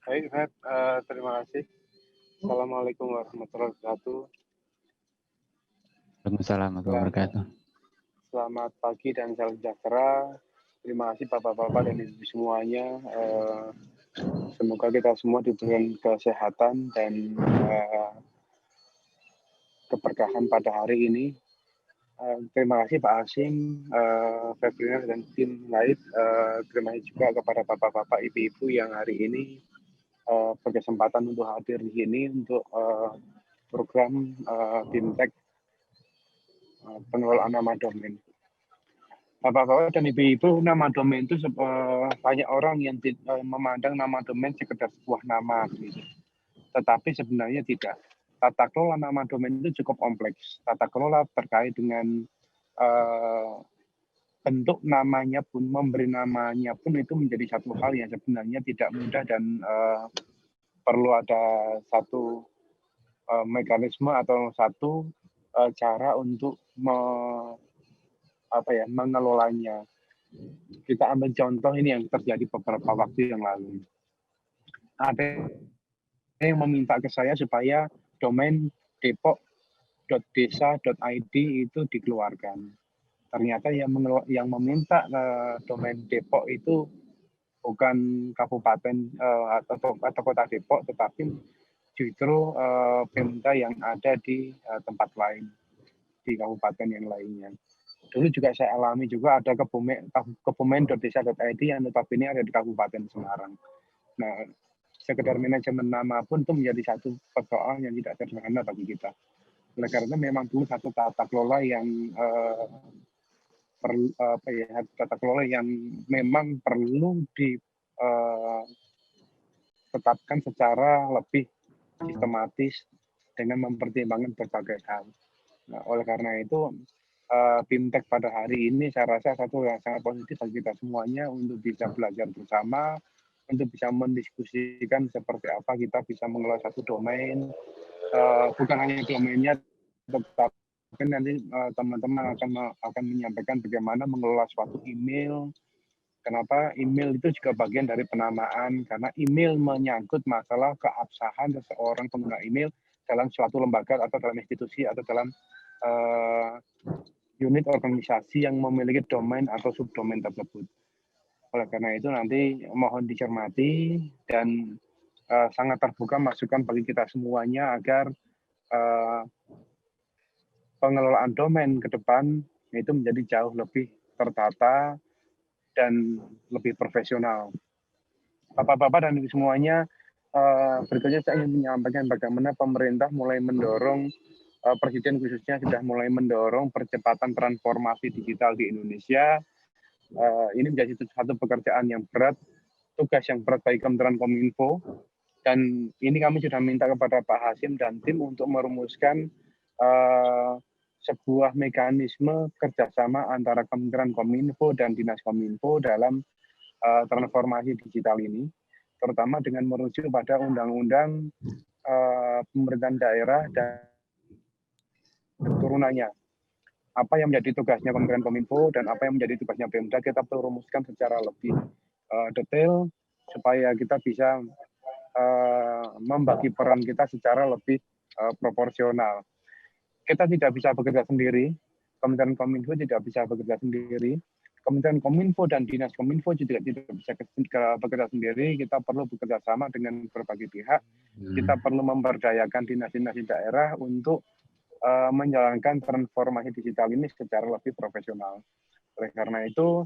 Baik, Feb, terima kasih. Assalamualaikum warahmatullahi wabarakatuh. Waalaikumsalam warahmatullahi Selamat, wabarakatuh. selamat pagi dan salam sejahtera. Terima kasih Bapak-Bapak dan Ibu semuanya. Semoga kita semua diberikan kesehatan dan keberkahan pada hari ini. Terima kasih Pak Asim, Febriana dan tim lain. Terima kasih juga kepada Bapak-Bapak, Ibu-Ibu yang hari ini berkesempatan untuk hadir di sini untuk program fintech pengelolaan nama domain. Bapak-bapak dan ibu-ibu, nama domain itu banyak orang yang memandang nama domain sekedar sebuah nama, gitu. Tetapi sebenarnya tidak. Tata kelola nama domain itu cukup kompleks. Tata kelola terkait dengan bentuk namanya pun, memberi namanya pun itu menjadi satu hal yang sebenarnya tidak mudah dan perlu ada satu mekanisme atau satu cara untuk mengelolanya. Kita ambil contoh ini yang terjadi beberapa waktu yang lalu. Ada yang meminta ke saya supaya domain depok.desa.id itu dikeluarkan. Ternyata yang meminta domain Depok itu bukan kabupaten atau kota Depok, tetapi justru Pemda yang ada di tempat lain, di kabupaten yang lainnya. Dulu juga saya alami juga ada kebumen.desa.id yang notabene ada di Kabupaten Semarang. Nah, sekedar manajemen nama pun itu menjadi satu persoalan yang tidak sederhana bagi kita. Oleh karena memang dulu satu tata kelola yang memang perlu ditetapkan secara lebih sistematis dengan mempertimbangkan berbagai hal. Nah, oleh karena itu fintech pada hari ini saya rasa satu yang sangat positif bagi kita semuanya untuk bisa belajar bersama, untuk bisa mendiskusikan seperti apa kita bisa mengelola satu domain, bukan hanya domainnya, tetapi nanti teman-teman akan menyampaikan bagaimana mengelola suatu email. Kenapa email itu juga bagian dari penamaan, karena email menyangkut masalah keabsahan seseorang pengguna email dalam suatu lembaga atau dalam institusi atau dalam unit organisasi yang memiliki domain atau subdomain tersebut. Oleh karena itu nanti mohon dicermati dan sangat terbuka masukan bagi kita semuanya agar pengelolaan domain ke depan itu menjadi jauh lebih tertata dan lebih profesional. Bapak-bapak dan ibu semuanya, berikutnya saya ingin menyampaikan bagaimana pemerintah mulai mendorong Presiden khususnya sudah mulai mendorong percepatan transformasi digital di Indonesia. Ini menjadi satu pekerjaan yang berat, tugas yang berat bagi Kementerian Kominfo. Dan ini kami sudah minta kepada Pak Hasim dan tim untuk merumuskan sebuah mekanisme kerjasama antara Kementerian Kominfo dan Dinas Kominfo dalam transformasi digital ini, terutama dengan merujuk pada undang-undang pemerintahan daerah dan turunannya. Apa yang menjadi tugasnya Kementerian Kominfo dan apa yang menjadi tugasnya Pemda, kita perlu rumuskan secara lebih detail supaya kita bisa membagi peran kita secara lebih proporsional. Kita tidak bisa bekerja sendiri, Kementerian Kominfo tidak bisa bekerja sendiri, Kementerian Kominfo dan Dinas Kominfo juga tidak bisa bekerja sendiri, kita perlu bekerja sama dengan berbagai pihak, kita perlu memberdayakan dinas-dinas di daerah untuk menjalankan transformasi digital ini secara lebih profesional. Oleh karena itu,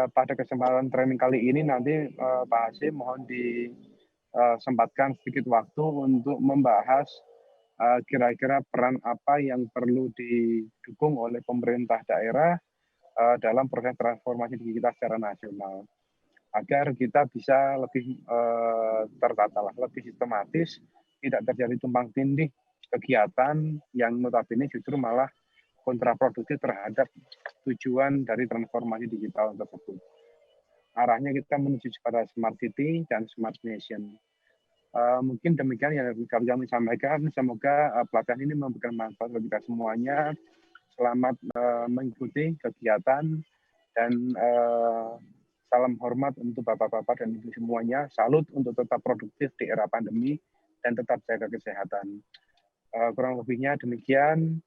pada kesempatan training kali ini nanti Pak Hasim mohon disempatkan sedikit waktu untuk membahas kira-kira peran apa yang perlu didukung oleh pemerintah daerah dalam proses transformasi digital secara nasional, agar kita bisa lebih tertata, lebih sistematis, tidak terjadi tumpang tindih kegiatan yang notabene justru malah kontraproduktif terhadap tujuan dari transformasi digital tersebut. Arahnya kita menuju pada smart city dan smart nation. Mungkin demikian yang kami sampaikan. Semoga pelatihan ini memberikan manfaat bagi kita semuanya. Selamat mengikuti kegiatan dan Salam hormat untuk bapak-bapak dan ibu semuanya. Salut untuk tetap produktif di era pandemi dan tetap jaga kesehatan. Kurang lebihnya demikian.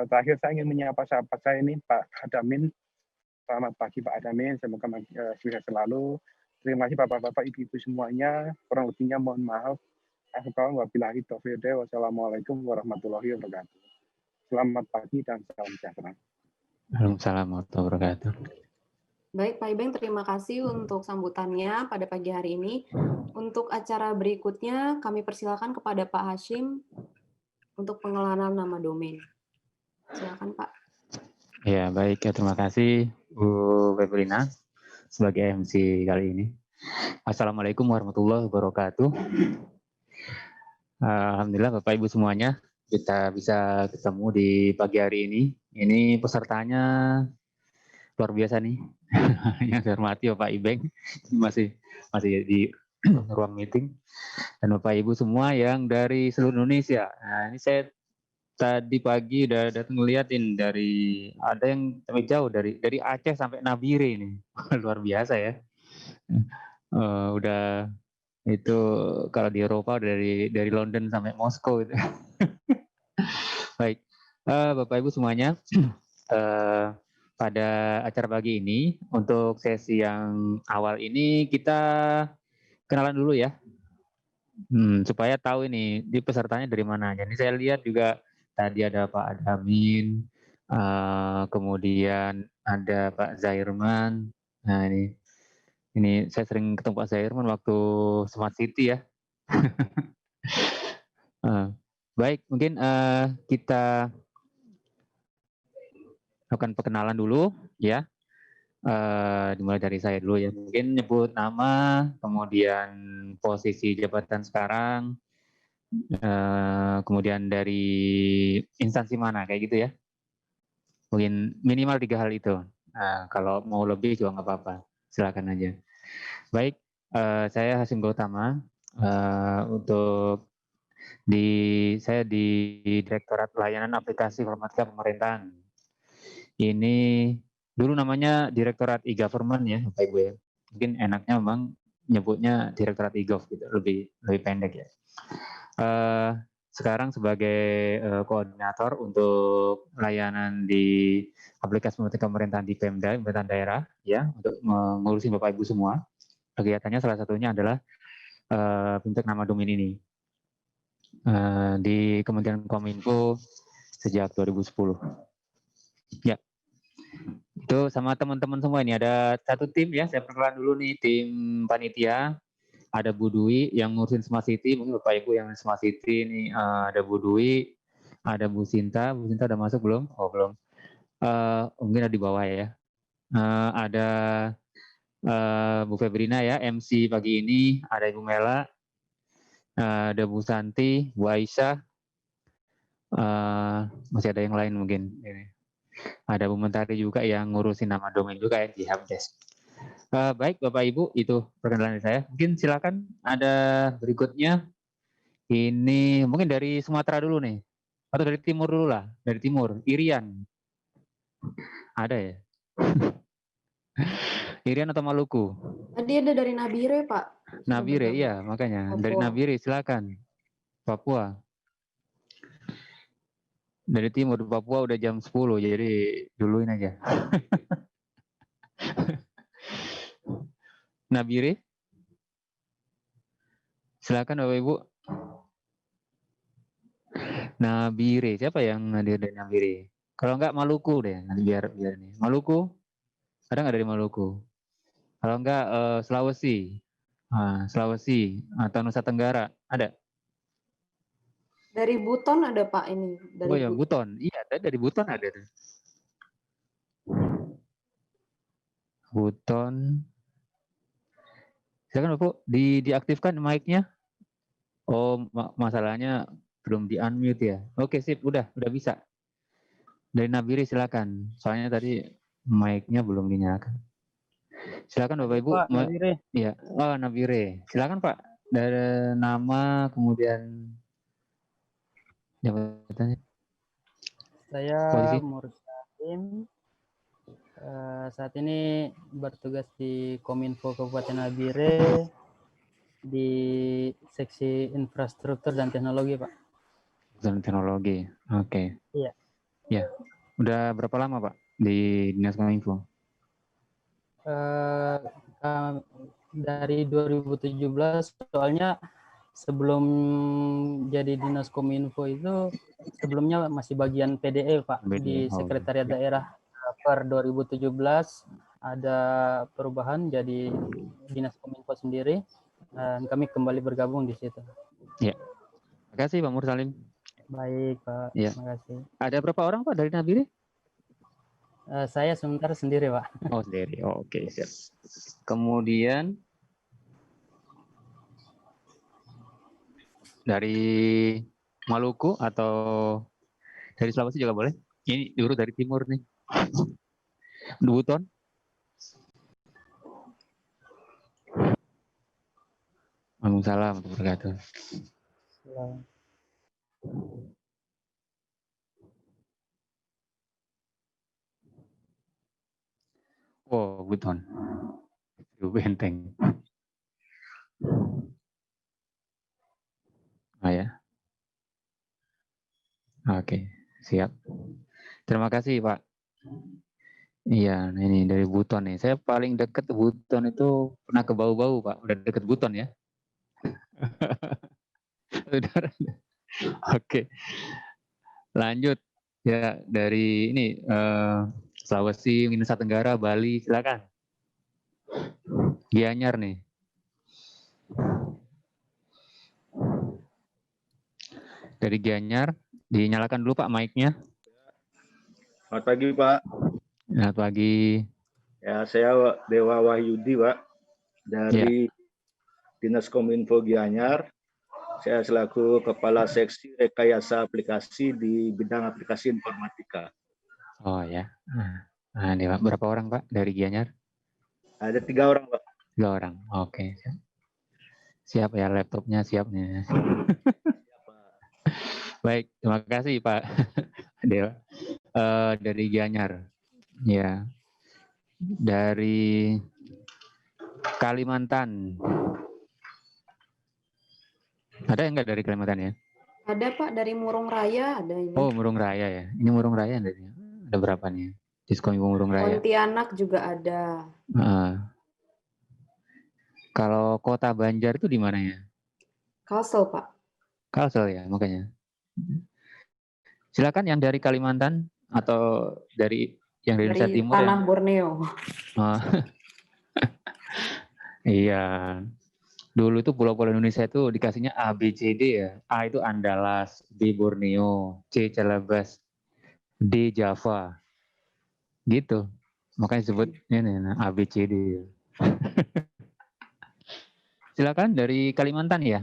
Terakhir saya ingin menyapa sahabat saya ini, Pak Adamin. Selamat pagi Pak Adamin, semoga sukses selalu. Terima kasih bapak-bapak, ibu-ibu semuanya. Kurang lebihnya mohon maaf. Wabillahi taufiq. Wassalamualaikum warahmatullahi wabarakatuh. Selamat pagi dan salam sejahtera. Waalaikumsalam warahmatullahi wabarakatuh. Baik Pak Ibeng, terima kasih untuk sambutannya pada pagi hari ini. Untuk acara berikutnya, kami persilakan kepada Pak Hashim untuk pengenalan nama domain. Silakan Pak. Ya, baik. Ya, terima kasih Bu Febrina sebagai MC kali ini. Assalamualaikum warahmatullahi wabarakatuh. Alhamdulillah Bapak Ibu semuanya, kita bisa ketemu di pagi hari ini. Ini pesertanya luar biasa nih. Yang saya hormati Bapak Ibeng masih di ruang meeting, dan Bapak Ibu semua yang dari seluruh Indonesia. Nah, ini saya tadi pagi udah datang ngeliatin ada yang sampai jauh dari Aceh sampai Nabire ini. Luar biasa ya. Udah itu kalau di Eropa dari London sampai Moskow itu. Baik, Bapak Ibu semuanya, pada acara pagi ini untuk sesi yang awal ini kita kenalan dulu ya, supaya tahu ini di pesertanya dari mana. Jadi saya lihat juga tadi ada Pak Adamin, kemudian ada Pak Zairman. Nah ini saya sering ketemu Pak Zairman waktu Smart City ya. Baik, mungkin kita lakukan perkenalan dulu ya. Dimulai dari saya dulu ya. Mungkin nyebut nama, kemudian posisi jabatan sekarang, kemudian dari instansi mana kayak gitu ya. Mungkin minimal 3 hal itu. Kalau mau lebih juga nggak apa-apa, silakan aja. Baik, saya Hasim Gautama. Untuk saya di Direktorat Layanan Aplikasi Informatika Pemerintahan. Ini dulu namanya Direktorat E-Government ya, Bapak Ibu ya. Mungkin enaknya memang nyebutnya Direktorat E-Gov gitu, lebih pendek ya. Sekarang sebagai koordinator untuk layanan di aplikasi pemerintahan di Pemda, pemerintahan daerah ya, untuk mengurusi Bapak Ibu semua. Kegiatannya salah satunya adalah bentuk nama domain ini. Di Kementerian Kominfo sejak 2010. Ya. Itu sama teman-teman semua ini ada satu tim ya, saya perkenalan dulu nih tim panitia. Ada Bu Dwi yang ngurusin Smart City, mungkin Bapak Ibu yang Smart City ini ada Bu Dwi, ada Bu Sinta udah masuk belum? Oh belum. Mungkin ada di bawah ya. Ada Bu Febrina ya, MC pagi ini, ada Ibu Mela, ada Bu Santi, Bu Aisyah, masih ada yang lain mungkin. Ada Bu Mentari juga yang ngurusin nama domain juga ya di Helpdesk. Baik Bapak Ibu, itu perkenalan saya. Mungkin silakan ada berikutnya. Ini mungkin dari Sumatera dulu nih. Atau dari timur dulu lah. Dari timur, Irian. Ada ya? Irian atau Maluku? Tadi ada dari Nabire, Pak. Nabire, iya makanya. Papua. Dari Nabire silakan. Papua. Dari timur Papua udah jam 10, jadi duluin aja. Nabire. Silakan Bapak Ibu. Nabire, siapa yang hadir dari Nabire? Kalau enggak Maluku deh, nanti biar nih. Maluku? Ada nggak dari Maluku? Kalau enggak Sulawesi. Sulawesi atau Nusa Tenggara, ada? Dari Buton ada Pak ini. Dari ya, Buton. Iya, dari Buton ada. Buton. Silakan Bapak, diaktifkan mic-nya. Oh, masalahnya belum di-unmute ya. Oke, sip, udah bisa. Dari Nabire silakan. Soalnya tadi mic-nya belum dinyalakan. Silakan Bapak Ibu. Pak, Nabire. Iya. Oh, Nabire. Silakan Pak. Dari nama kemudian jabatannya. Saya Posisi. Mursalim, Saat ini bertugas di Kominfo Kabupaten Nabire di seksi infrastruktur dan teknologi, Pak. Dan teknologi, oke. Iya. Ya, udah berapa lama Pak di Dinas Kominfo? Dari 2017, soalnya sebelum jadi Dinas Kominfo itu sebelumnya masih bagian PDE, Pak, di Sekretariat Daerah. Per 2017 ada perubahan jadi Dinas Kominfo sendiri dan kami kembali bergabung di situ. Ya. Terima kasih Pak Mursalim. Baik, Pak. Ya. Terima kasih. Ada berapa orang Pak dari Nabire? Saya sementara sendiri, Pak. Oh, sendiri. Oh, oke, siap. Kemudian dari Maluku atau dari Sulawesi juga boleh. Ini diurut dari timur nih. Buton. Waalaikumsalam warahmatullahi wabarakatuh. Oh, Buton. Benteng. Ah ya. Oke, siap. Terima kasih Pak. Iya, ini dari Buton nih. Saya paling dekat Buton itu pernah ke Bau-Bau Pak. Udah deket Buton ya. Oke. Lanjut ya dari ini Sulawesi, Nusa Tenggara, Bali, silakan. Gianyar nih. Dari Gianyar, dinyalakan dulu Pak mic-nya. Selamat pagi Pak. Selamat pagi. Ya, saya Dewa Wahyudi Pak dari Dinas Kominfo Gianyar. Saya selaku Kepala Seksi Rekayasa Aplikasi di bidang aplikasi informatika. Oh ya. Nah, berapa orang Pak dari Gianyar? Ada 3 orang Pak. 3 orang. Oke. Siap ya laptopnya siapnya. Baik, terima kasih Pak Dewa. Dari Gianyar. Ya. Dari Kalimantan. Ada enggak dari Kalimantan ya? Ada Pak, dari Murung Raya ada ini. Oh, Murung Raya ya. Ini Murung Raya ada berapa nih? Diskominfo Murung Raya. Pontianak juga ada. Kalau Kota Banjar itu di mana ya? Kalsel Pak. Kalsel ya, makanya. Silakan yang dari Kalimantan atau dari yang dari Indonesia Timur. Tanah Borneo. Iya. Dulu itu pulau-pulau Indonesia itu dikasihnya A, B, C, D ya. A itu Andalas, B Borneo, C Celebes, D Java. Gitu. Makanya disebut ini A, B, C, D. Silakan dari Kalimantan ya.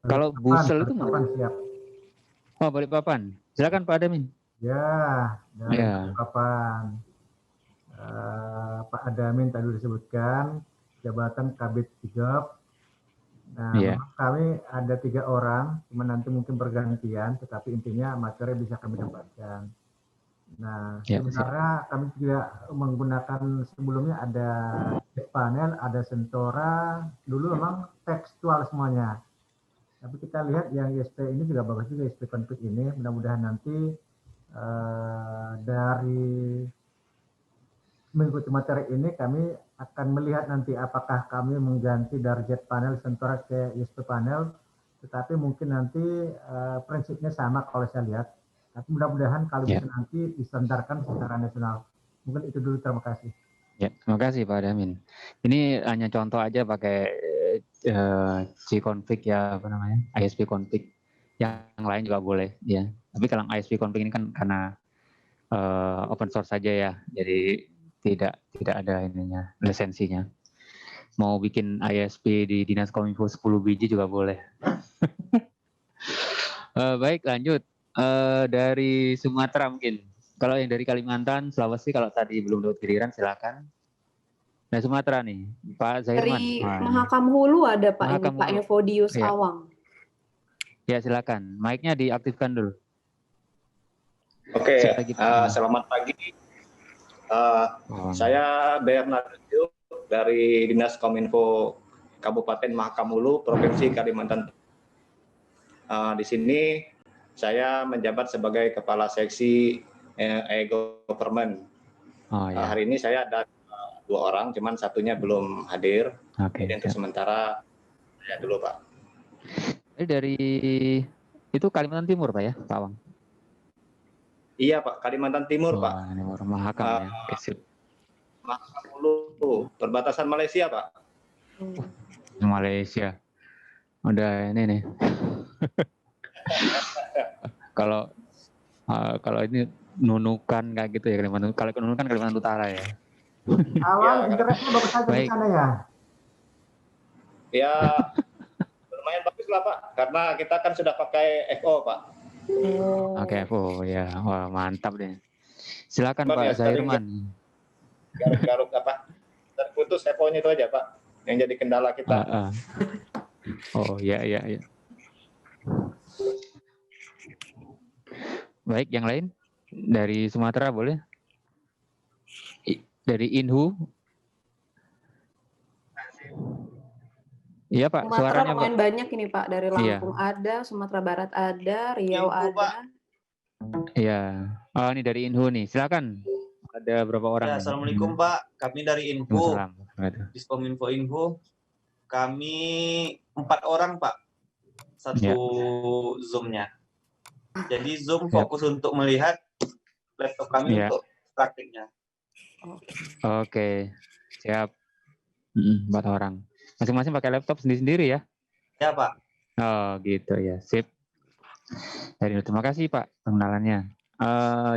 Kalau Busel itu mana? Siap. Oh, Balikpapan. Silakan Pak Adamin. Ya, dari Balikpapan. Pak Adamin tadi disebutkan jabatan Kabid Job. Nah, kami ada 3 orang, cuma nanti mungkin bergantian, tetapi intinya materi bisa kami dapatkan. Nah, sebenarnya kami juga menggunakan sebelumnya ada panel, ada Sentora, dulu memang tekstual semuanya. Tapi kita lihat yang ISP ini juga bagus juga, ISP config ini. Mudah-mudahan nanti dari mengikuti materi ini kami akan melihat nanti apakah kami mengganti dari Jet Panel Sentora ke ISP Panel, tetapi mungkin nanti prinsipnya sama kalau saya lihat. Tapi mudah-mudahan kalau bisa nanti distandarkan secara nasional. Mungkin itu dulu, terima kasih. Ya, terima kasih Pak Adamin. Ini hanya contoh aja pakai C-config ya, apa namanya, ISP config. Yang lain juga boleh ya. Tapi kalau ISP config ini kan karena open source saja ya, jadi tidak ada ininya, lisensinya. Mau bikin ISP di Dinas Kominfo 10 biji juga boleh. Baik, lanjut. Dari Sumatera mungkin. Kalau yang dari Kalimantan, Sulawesi kalau tadi belum dapat giliran silakan. Nah, Sumatera nih, Pak Zahirman. Dari Mahakam Hulu ada Pak, ini Pak Evodius Awang. Ya, silakan. Mic-nya diaktifkan dulu. Oke, selamat pagi Saya Bernard dari Dinas Kominfo Kabupaten Mahakamulu, Provinsi Kalimantan. Di sini saya menjabat sebagai Kepala Seksi e-Government. Hari ini saya ada 2 orang, cuman satunya belum hadir. Jadi untuk sementara saya dulu, Pak. Dari itu Kalimantan Timur, Pak ya, Pak Wang? Iya, Pak, Kalimantan Timur, Pak. Timur Mahakam ya. Mahakamulu, perbatasan Malaysia, Pak. Malaysia. Udah ini nih. Kalau ini Nunukan kayak gitu ya, Kalimantan. Kalau Nunukan Kalimantan Utara ya. Awal internetnya bagus saja di sana ya. Ya, lumayan bagus lah, Pak. Karena kita kan sudah pakai FO, Pak. Oke, FO ya. Wah, mantap deh. Silakan Pak Zahirman. Garuk-garuk apa? Terputus FO-nya itu aja, Pak. Yang jadi kendala kita. Oh, iya. Baik, yang lain? Dari Sumatera boleh? Dari Inhu? Iya Pak, Sumatera suaranya lumayan Pak. Banyak ini Pak, dari Lampung ada, Sumatera Barat ada, Riau ada. Iya. Oh, ini dari Inhu nih, silakan. Ada berapa orang? Ya, Assalamualaikum Pak, kami dari Info, Diskominfo Info. Kami 4 orang Pak, satu Zoom-nya. Jadi Zoom fokus untuk melihat laptop kami untuk praktiknya. Oke, siap. 4 orang. Masing-masing pakai laptop sendiri-sendiri ya? Ya Pak. Oh gitu ya, sip. Terima kasih Pak pengenalannya.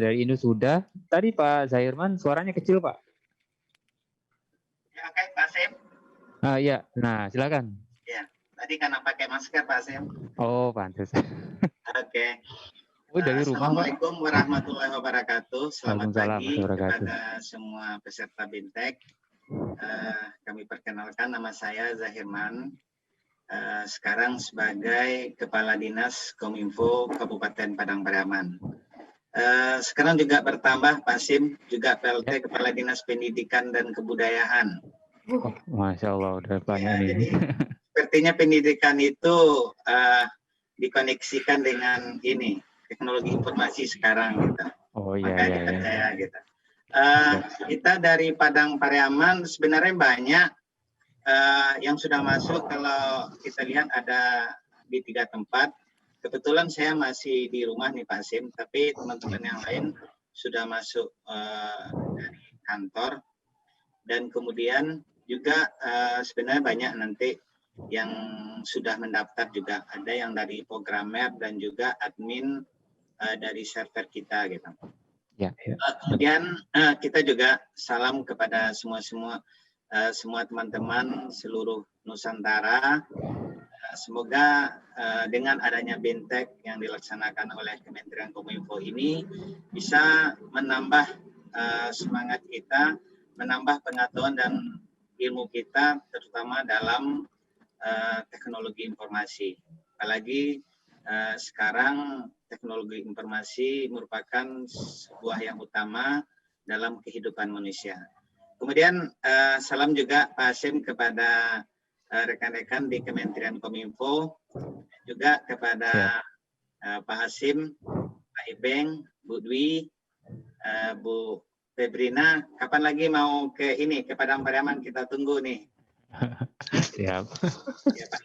Dari Indo sudah. Tadi Pak Zahirman suaranya kecil Pak. Ya, oke, Pak Sim. Iya, nah silakan. Ya, tadi karena pakai masker Pak Sim. Oh, pantas. Oke. Oh, dari rumah Pak. Assalamualaikum warahmatullahi wabarakatuh. Selamat pagi kepada semua peserta BIMTEK. Kami perkenalkan, nama saya Zahirman. Sekarang sebagai Kepala Dinas Kominfo Kabupaten Padang Pariaman. Sekarang juga bertambah Pak Sim, juga PLT Kepala Dinas Pendidikan dan Kebudayaan. Oh, Masya Allah, udah banyak nih. Jadi, sepertinya pendidikan itu dikoneksikan dengan ini, teknologi informasi sekarang gitu. Oh iya. Makanya saya gitu. Kita dari Padang Pariaman sebenarnya banyak yang sudah masuk. Kalau kita lihat ada di 3 tempat. Kebetulan saya masih di rumah nih Pak Sim, tapi teman-teman yang lain sudah masuk dari kantor. Dan kemudian juga sebenarnya banyak nanti yang sudah mendaftar juga. Ada yang dari programmer dan juga admin dari server kita gitu. Ya. Kemudian kita juga salam kepada semua teman-teman seluruh Nusantara. Semoga dengan adanya BIMTEK yang dilaksanakan oleh Kementerian Kominfo ini bisa menambah semangat kita, menambah pengetahuan dan ilmu kita, terutama dalam teknologi informasi. Apalagi sekarang teknologi informasi merupakan sebuah yang utama dalam kehidupan manusia. Kemudian salam juga Pak Hasim kepada rekan-rekan di Kementerian Kominfo, juga kepada Pak Hasim, Pak Ibeng, Bu Dwi, Bu Febrina. Kapan lagi mau ke Padang Pariaman, kita tunggu nih. Siap. Ya, Pak.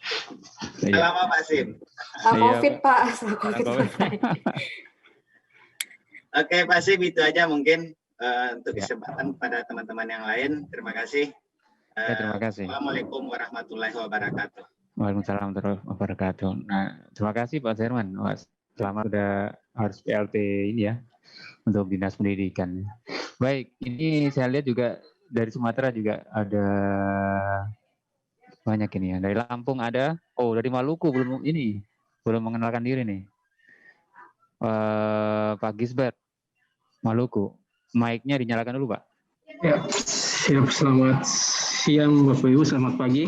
Lama Pak Sim. COVID Pak. Oke Pak Sim, itu aja mungkin untuk kesempatan pada teman-teman yang lain. Terima kasih. Terima kasih. Assalamualaikum warahmatullahi wabarakatuh. Waalaikumsalam warahmatullahi wabarakatuh. Nah, terima kasih Pak Zahirman. Selamat sudah harus PLT ini ya untuk Dinas Pendidikan. Baik, ini saya lihat juga dari Sumatera juga ada banyak ini ya. Dari Lampung ada. Oh, dari Maluku belum mengenalkan diri nih. Pak Gisbert, Maluku. Mic-nya dinyalakan dulu, Pak. Ya, siap. Selamat siang, Bapak Ibu. Selamat pagi.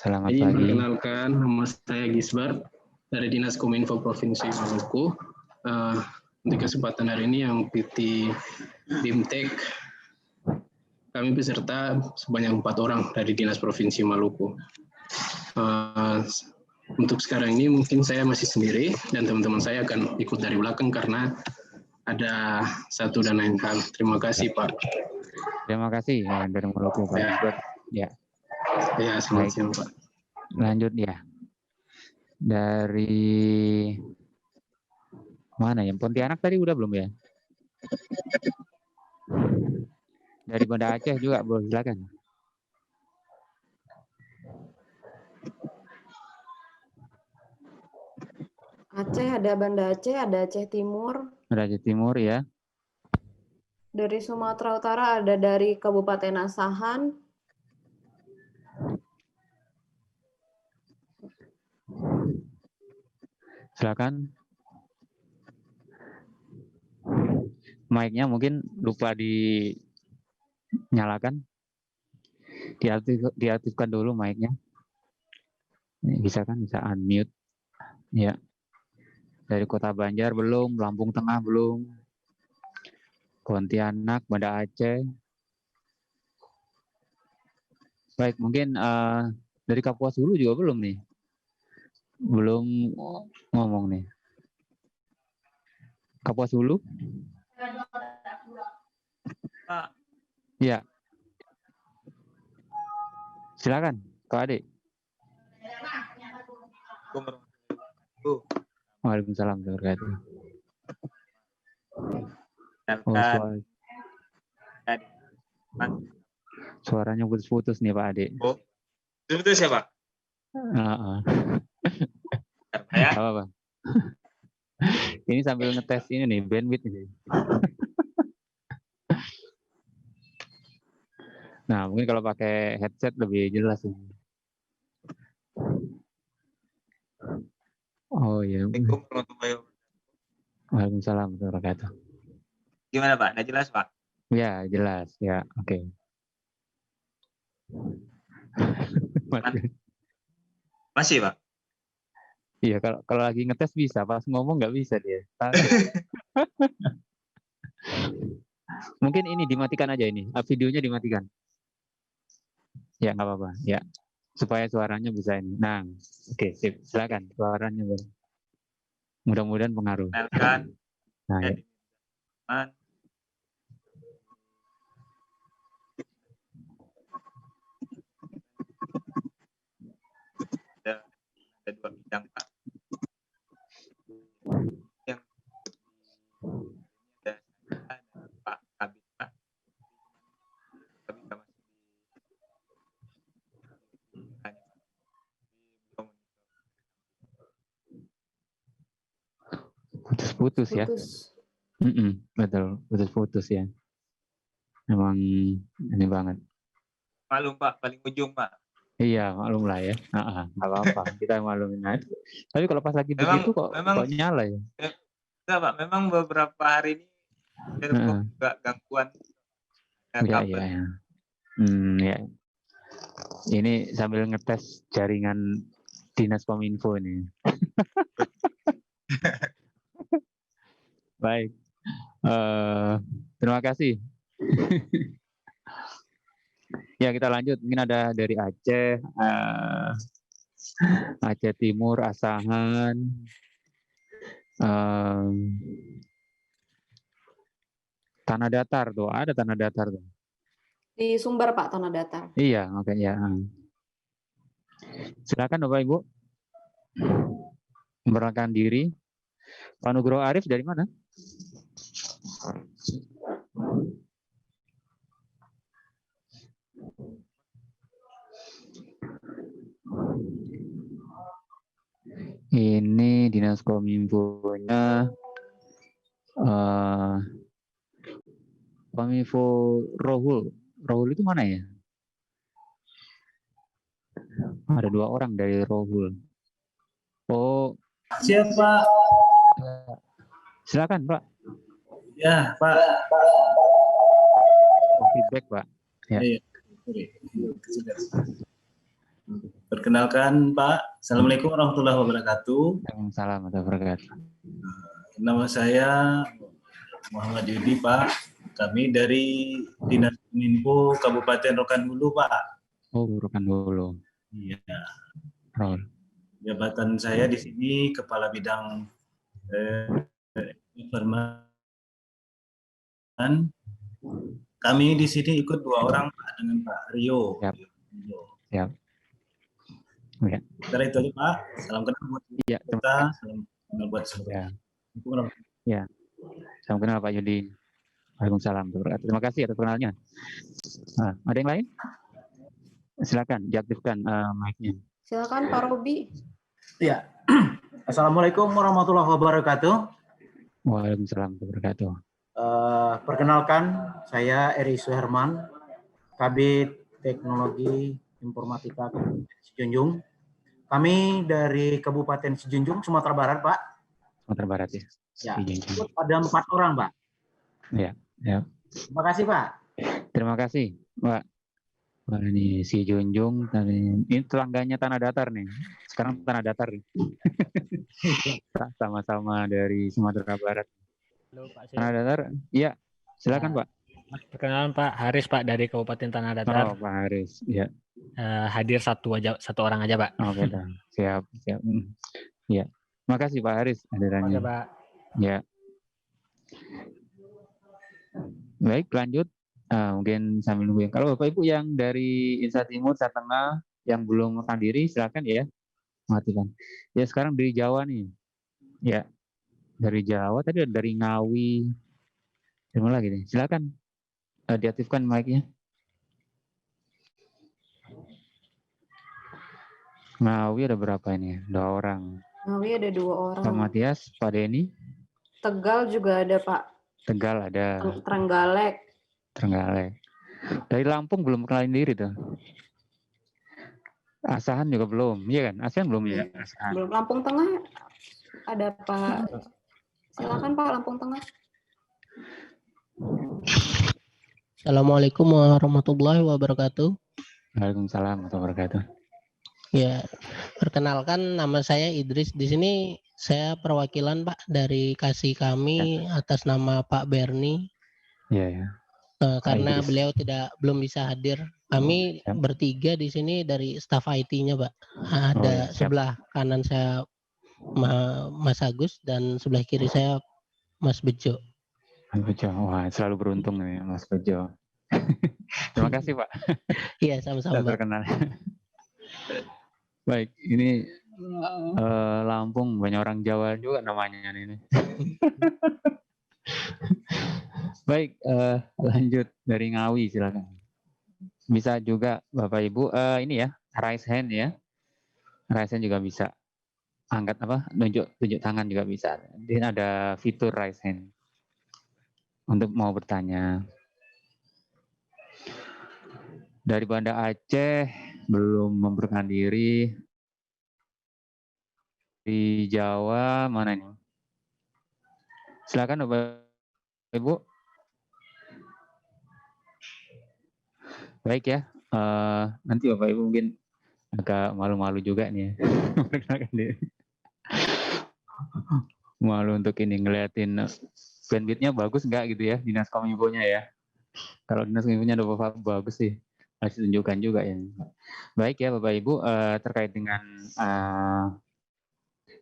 Selamat pagi. Perkenalkan, nama saya Gisbert dari Dinas Kominfo Provinsi Maluku. Untuk kesempatan hari ini yang PT BIMTEK kami peserta sebanyak 4 orang dari Dinas Provinsi Maluku. Untuk sekarang ini mungkin saya masih sendiri dan teman-teman saya akan ikut dari belakang karena ada satu dan lain hal. Terima kasih Pak. Terima kasih dari Maluku Pak. Ya. Ya, selamat siang Pak. Lanjut ya. Dari mana ya? Pontianak tadi udah belum ya? Dari Banda Aceh juga boleh, silakan. Aceh, ada Banda Aceh, ada Aceh Timur. Ada Aceh Timur ya. Dari Sumatera Utara ada dari Kabupaten Asahan. Silakan. Mic-nya mungkin lupa dinyalakan. Diaktifkan dulu mic-nya. Bisa kan? Bisa unmute. Ya. Dari Kota Banjar belum, Lampung Tengah belum, Pontianak, Banda Aceh. Baik, mungkin dari Kapuas Hulu juga belum nih. Belum ngomong nih. Kapuas Hulu? Ya. Silakan, Pak Ade. Waalaikumsalam warahmatullahi wabarakatuh. Suaranya putus-putus nih Pak Ade. Oh, putus ya Pak? Apa? Ini sambil ngetes ini nih, bandwidth ini. Nah, mungkin kalau pakai headset lebih jelas ini. Oh iya. Waalaikumsalam warahmatullahi wabarakatuh. Gimana Pak? Nggak jelas Pak? Ya, jelas. Ya, oke. Masih Pak? Iya, kalau lagi ngetes bisa, pas ngomong nggak bisa dia. Mungkin ini dimatikan aja ini, videonya dimatikan. Ya, nggak apa-apa. Ya, supaya suaranya bisa ini. Nah, oke, sip. Silakan suaranya. Mudah-mudahan pengaruh. Nah, ya. Ada 2 bidang Pak. Yang ada Pak Kabit Pak. Kabit masih putus-putus ya. Betul, putus-putus ya. Memang ini banget. Maklum Pak, paling ujung Pak. Iya, maklum lah ya. Nggak apa-apa, kita maklumin aja. Tapi kalau pas lagi begitu kok nyala ya? Enggak Pak, memang beberapa hari ini telepon juga gangguan. Iya. Ya. Ini sambil ngetes jaringan Dinas Kominfo ini. Baik. Terima kasih. Ya, kita lanjut. Mungkin ada dari Aceh, Aceh Timur, Asahan, Tanah Datar tuh, ada Tanah Datar tuh. Di Sumber Pak, Tanah Datar. Iya, oke ya. Silakan Bapak Ibu. Memperkenalkan diri. Pak Nugroho Arif dari mana? Ini Dinas Kominfo-nya Kominfo Rohul. Rohul itu mana ya? Ada 2 orang dari Rohul. Oh, siapa? Silakan Pak. Ya Pak. Feedback Pak. Ya. Perkenalkan Pak, Assalamualaikum warahmatullahi wabarakatuh. Waalaikumsalam warahmatullahi wabarakatuh. Nama saya Muhammad Yudi Pak, Kami dari Dinas Kominfo Kabupaten Rokan Hulu, Pak. Oh, Rokan Hulu. Iya. Oh. Jabatan saya di sini Kepala Bidang Environment. Kami di sini ikut 2 orang, Pak, dengan Pak Rio. Siap. Siap. Ya. Setelah itu aja, Pak. Salam kenal buat ya, kita. Salam kenal buat semua. Ya. Salam kenal Pak Yudi. Waalaikumsalam. Terima kasih atas kenalnya. Nah, ada yang lain? Silakan diaktifkan mic-nya. Silakan Pak Robi. Ya. Assalamualaikum warahmatullahi wabarakatuh. Waalaikumsalam warahmatullahi wabarakatuh. Perkenalkan, saya Eri Suherman, Kabid Teknologi Informatika Kabupaten Sijunjung. Kami dari Kabupaten Sijunjung, Sumatera Barat, Pak. Sumatera Barat ya. Ya. Ada 4 orang, Pak. Ya. Ya. Terima kasih, Pak. Terima kasih, Pak. Wah, ini si Junjung, ini telangganya Tanah Datar nih. Sekarang Tanah Datar nih. Sama-sama dari Sumatera Barat. Halo, Pak. Tanah Datar, iya. Silakan Pak. Perkenalan Pak Haris, Pak, dari Kabupaten Tanah Datar. Oh, Pak Haris, ya. Hadir satu orang aja, Pak. Oke, siap. Ya. Makasih Pak Haris hadirannya. Oke, Pak. Ya. Baik, lanjut. Mungkin sambil nunggu. Kalau Bapak Ibu yang dari Indonesia Timur, Indonesia Tengah yang belum makan diri, silakan ya. Matikan. Ya, sekarang dari Jawa nih. Ya. Dari Jawa tadi ada dari Ngawi. Dari mana lagi nih? Silakan. Diaktifkan mic-nya. Ngawi ada berapa ini? 2 orang. Ngawi ada 2 orang. Pak Matias, Pak Denny. Tegal juga ada, Pak. Tegal ada. Trenggalek. Dari Lampung belum kenalin diri tuh. Asahan juga belum, iya kan? Asahan belum ya? Asahan. Belum. Lampung Tengah ada Pak. Silakan Pak, Lampung Tengah. Assalamualaikum warahmatullahi wabarakatuh. Waalaikumsalam warahmatullahi wabarakatuh. Ya, perkenalkan nama saya Idris. Di sini saya perwakilan Pak dari kasih kami atas nama Pak Berni. Iya. Karena beliau belum bisa hadir. Kami bertiga di sini dari staf IT-nya, Pak. Ada sebelah kanan saya Mas Agus dan sebelah kiri saya Mas Bejo. Mas Bejo, wah selalu beruntung nih Mas Bejo. Terima kasih Pak. Iya, sama-sama. Terkenal. Baik, ini Lampung banyak orang Jawa juga namanya ini. Baik, lanjut dari Ngawi silakan. Bisa juga Bapak Ibu ini ya, raise hand ya. Raise hand juga bisa. Angkat tunjuk tangan juga bisa. Ini ada fitur raise hand. Untuk mau bertanya. Dari Banda Aceh belum memperkenalkan diri. Di Jawa mana ini? Silakan Bapak Ibu. Baik ya, nanti Bapak Ibu mungkin agak malu-malu juga nih ya. Malu untuk ini ngeliatin bandwidth-nya bagus nggak gitu ya, Dinas Kominfo-nya ya. Kalau Dinas Kominfo-nya ada bagus sih, harus tunjukkan juga ya. Baik ya Bapak Ibu, terkait dengan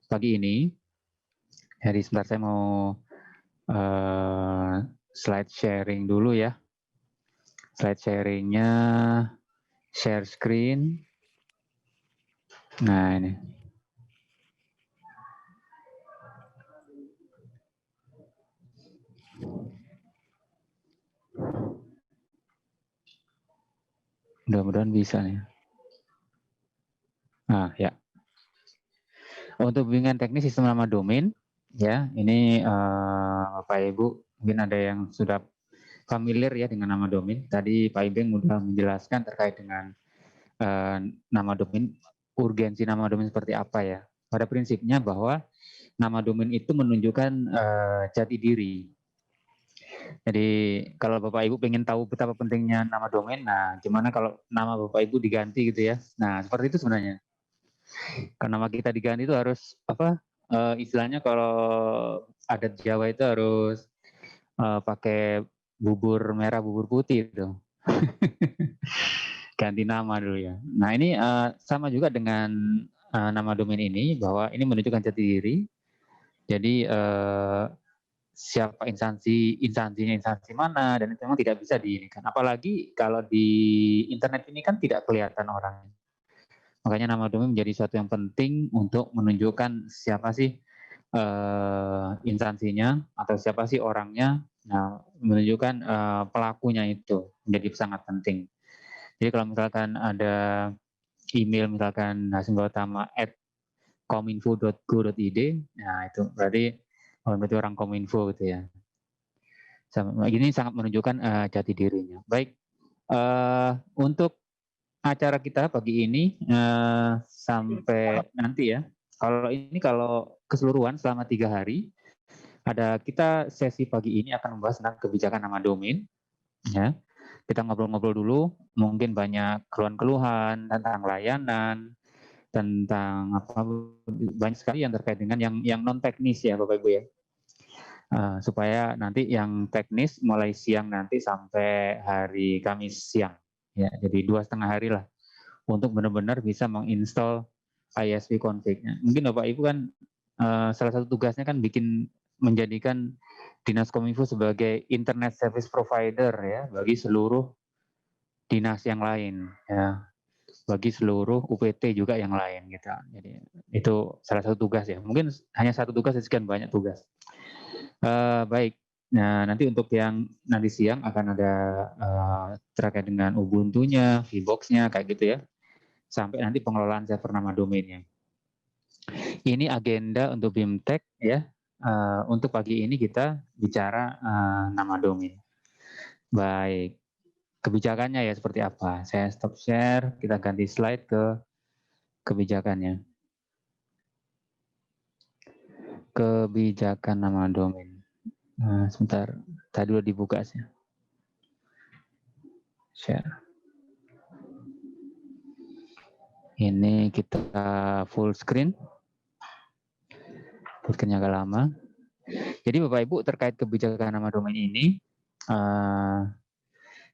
pagi ini, jadi sebentar saya mau slide sharing dulu ya. Slide sharingnya, share screen. Nah ini. Mudah-mudahan bisa nih. Nah ya. Untuk bimbingan teknis sistem nama domain, ya ini Bapak Ibu mungkin ada yang sudah familiar ya dengan nama domain. Tadi Pak Ibeng sudah menjelaskan terkait dengan nama domain, urgensi nama domain seperti apa ya. Pada prinsipnya bahwa nama domain itu menunjukkan jati diri. Jadi kalau Bapak Ibu pengen tahu betapa pentingnya nama domain, nah gimana kalau nama Bapak Ibu diganti gitu ya. Nah seperti itu sebenarnya. Karena nama kita diganti itu harus istilahnya kalau adat Jawa itu harus pakai bubur merah, bubur putih itu. Ganti nama dulu ya. Nah ini sama juga dengan nama domain ini, bahwa ini menunjukkan jati diri. Jadi siapa instansinya instansi mana, dan itu memang tidak bisa diinikan. Apalagi kalau di internet ini kan tidak kelihatan orangnya. Makanya nama domain menjadi suatu yang penting untuk menunjukkan siapa sih instansinya atau siapa sih orangnya. Nah, menunjukkan pelakunya itu menjadi sangat penting. Jadi kalau misalkan ada email misalkan hasimgautama@kominfo.go.id, nah itu berarti orang Kominfo gitu ya. Ini sangat menunjukkan jati dirinya. Baik, untuk acara kita pagi ini sampai nanti ya. Kalau keseluruhan selama 3 hari, kita sesi pagi ini akan membahas tentang kebijakan nama domain. Ya, kita ngobrol-ngobrol dulu, mungkin banyak keluhan-keluhan tentang layanan, tentang banyak sekali yang terkait dengan yang non teknis ya Bapak Ibu ya. Supaya nanti yang teknis mulai siang nanti sampai hari Kamis siang ya, jadi 2,5 hari lah untuk benar-benar bisa menginstal ISV config-nya. Mungkin Bapak Ibu kan salah satu tugasnya kan menjadikan Dinas Kominfo sebagai internet service provider ya bagi seluruh dinas yang lain ya, bagi seluruh UPT juga yang lain gitu. Jadi itu salah satu tugas ya. Mungkin hanya satu tugas sekian banyak tugas. Baik. Nah, nanti untuk yang nanti siang akan ada terkait dengan Ubuntu-nya, VBox-nya kayak gitu ya. Sampai nanti pengelolaan server nama domainnya. Ini agenda untuk BIMTEK ya. Untuk pagi ini kita bicara nama domain. Baik, kebijakannya ya seperti apa? Saya stop share, kita ganti slide ke kebijakannya. Kebijakan nama domain. Sebentar, tadi udah dibuka sih. Share. Ini kita full screen. Screen-nya agak lama. Jadi Bapak Ibu terkait kebijakan nama domain ini,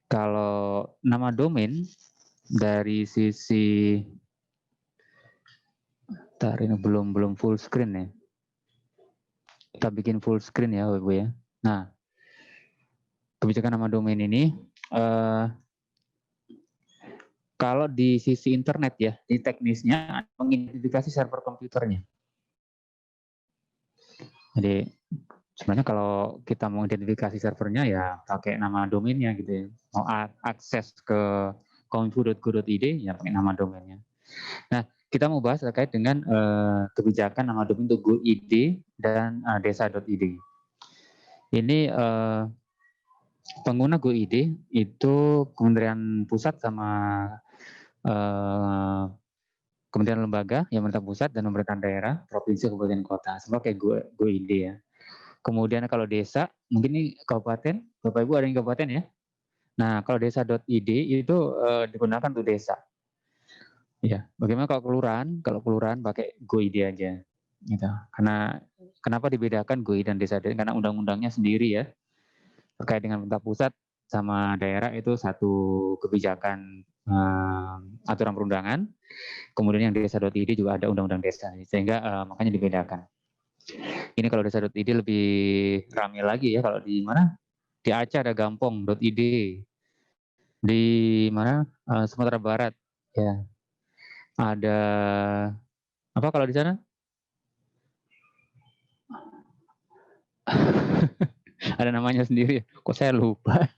kalau nama domain dari sisi, ini belum full screen ya. Kita bikin full screen ya Bapak Ibu ya. Nah, kebijakan nama domain ini, kalau di sisi internet ya, di teknisnya mengidentifikasi server komputernya. Jadi sebenarnya kalau kita mau identifikasi servernya ya pakai nama domainnya gitu ya. Mau akses ke kominfo.go.id ya pakai nama domainnya. Nah, kita mau bahas terkait dengan kebijakan nama domain untuk go.id dan desa.id. Ini pengguna go.id itu Kementerian Pusat sama Kementerian Lembaga, yang pemerintah pusat dan pemerintahan daerah, provinsi, kabupaten, kota, semua kayak go.id ya. Kemudian kalau desa, mungkin ini kabupaten, Bapak Ibu ada yang kabupaten ya. Nah, kalau desa.id itu digunakan untuk desa. Ya, bagaimana kalau kelurahan? Kalau kelurahan pakai go.id aja. Gitu. Karena kenapa dibedakan go.id dan desa? Karena undang-undangnya sendiri ya. Terkait dengan pemerintah pusat sama daerah itu satu kebijakan aturan perundangan. Kemudian yang desa.id juga ada undang-undang desa, sehingga makanya dibedakan. Ini kalau desa.id lebih ramai lagi ya, kalau di mana? Di Aceh ada gampong.id, di mana? Sumatera Barat ya. Ada apa kalau di sana? Ada namanya sendiri, kok saya lupa.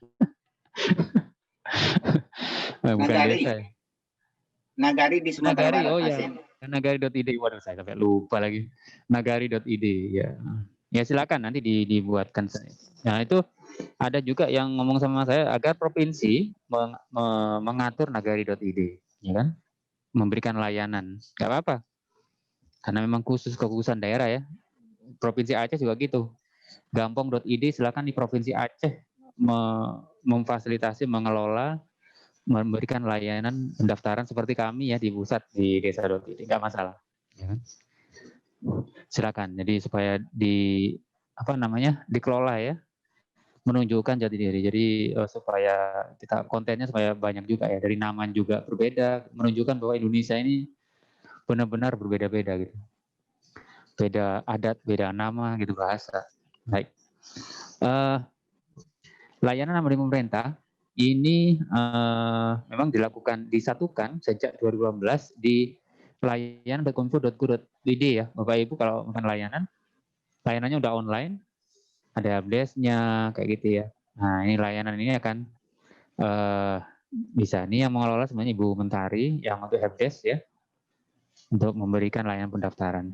Bukan Nagari. desa ya. Nagari di Sumatera Nagari, Barat. oh ya. Nagari.id, waduh saya sampai lupa lagi. Nagari.id ya. Ya silakan nanti dibuatkan. Nah itu ada juga yang ngomong sama saya agar provinsi mengatur nagari.id, ya kan? Memberikan layanan, nggak apa-apa. Karena memang kekhususan daerah ya. Provinsi Aceh juga gitu. Gampong.id silakan di Provinsi Aceh memfasilitasi, mengelola, memberikan layanan pendaftaran seperti kami ya di pusat di desa.id, nggak masalah. Ya kan? Silakan. Jadi supaya dikelola ya. menunjukkan jati diri. Jadi supaya kita kontennya supaya banyak juga ya, dari nama juga berbeda, menunjukkan bahwa Indonesia ini benar-benar berbeda-beda gitu. Beda adat, beda nama gitu, bahasa. Baik. Layanan nama dari pemerintah ini memang disatukan sejak 2018 di layanan.kominfo.go.id ya, Bapak Ibu. Kalau bukan layanannya udah online, ada helpdesk-nya kayak gitu ya. Nah, ini layanan ini akan bisa, ini yang mengelola sebenarnya Ibu Mentari yang untuk helpdesk ya, untuk memberikan layanan pendaftaran.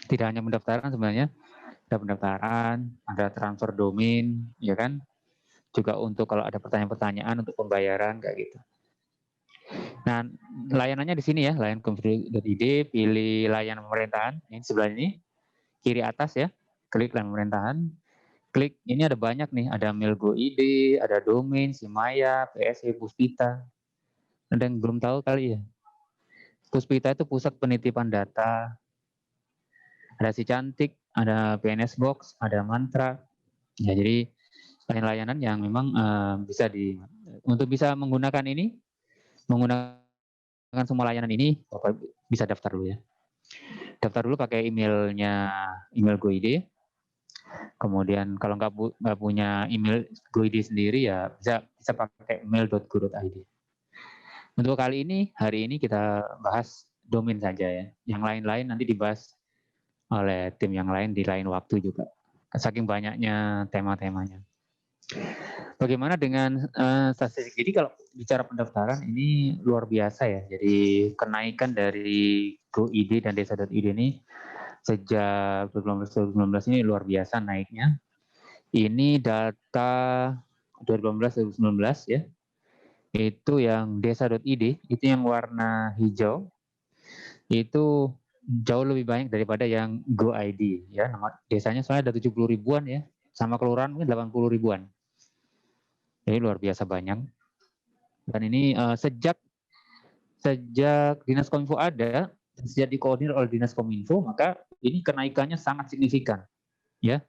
Tidak hanya pendaftaran sebenarnya, ada pendaftaran, ada transfer domain, ya kan? Juga untuk kalau ada pertanyaan-pertanyaan untuk pembayaran kayak gitu. Nah, layanannya di sini ya, layanan.kominfo.id, pilih layanan pemerintahan, ini sebelah ini, kiri atas ya, klik layanan pemerintahan. Klik, ini ada banyak nih, ada Mail.go.id, ada domain, Simaya, PSE, Puspita. Ada yang belum tahu kali ya. Puspita itu pusat penitipan data. Ada Si Cantik, ada PNS Box, ada Mantra. Ya, jadi layanan yang memang untuk bisa menggunakan semua layanan ini, Bapak bisa daftar dulu ya. Daftar dulu pakai email Go.id. Kemudian kalau nggak punya email Go.id sendiri ya bisa pakai email.go.id. Untuk hari ini kita bahas domain saja ya. Yang lain-lain nanti dibahas oleh tim yang lain di lain waktu juga. Saking banyaknya tema-temanya. Bagaimana dengan statistik? Jadi kalau bicara pendaftaran ini luar biasa ya. Jadi kenaikan dari Go.id dan desa.id ini sejak 2019 ini luar biasa naiknya. Ini data 2018-2019 ya. Itu yang desa.id, itu yang warna hijau. Itu jauh lebih banyak daripada yang Go.id ya. Nama desanya soalnya ada 70 ribuan ya. Sama kelurahan mungkin 80 ribuan. Jadi luar biasa banyak. Dan ini sejak Dinas Kominfo ada, sejak dikoordinir oleh Dinas Kominfo, maka ini kenaikannya sangat signifikan. Ya,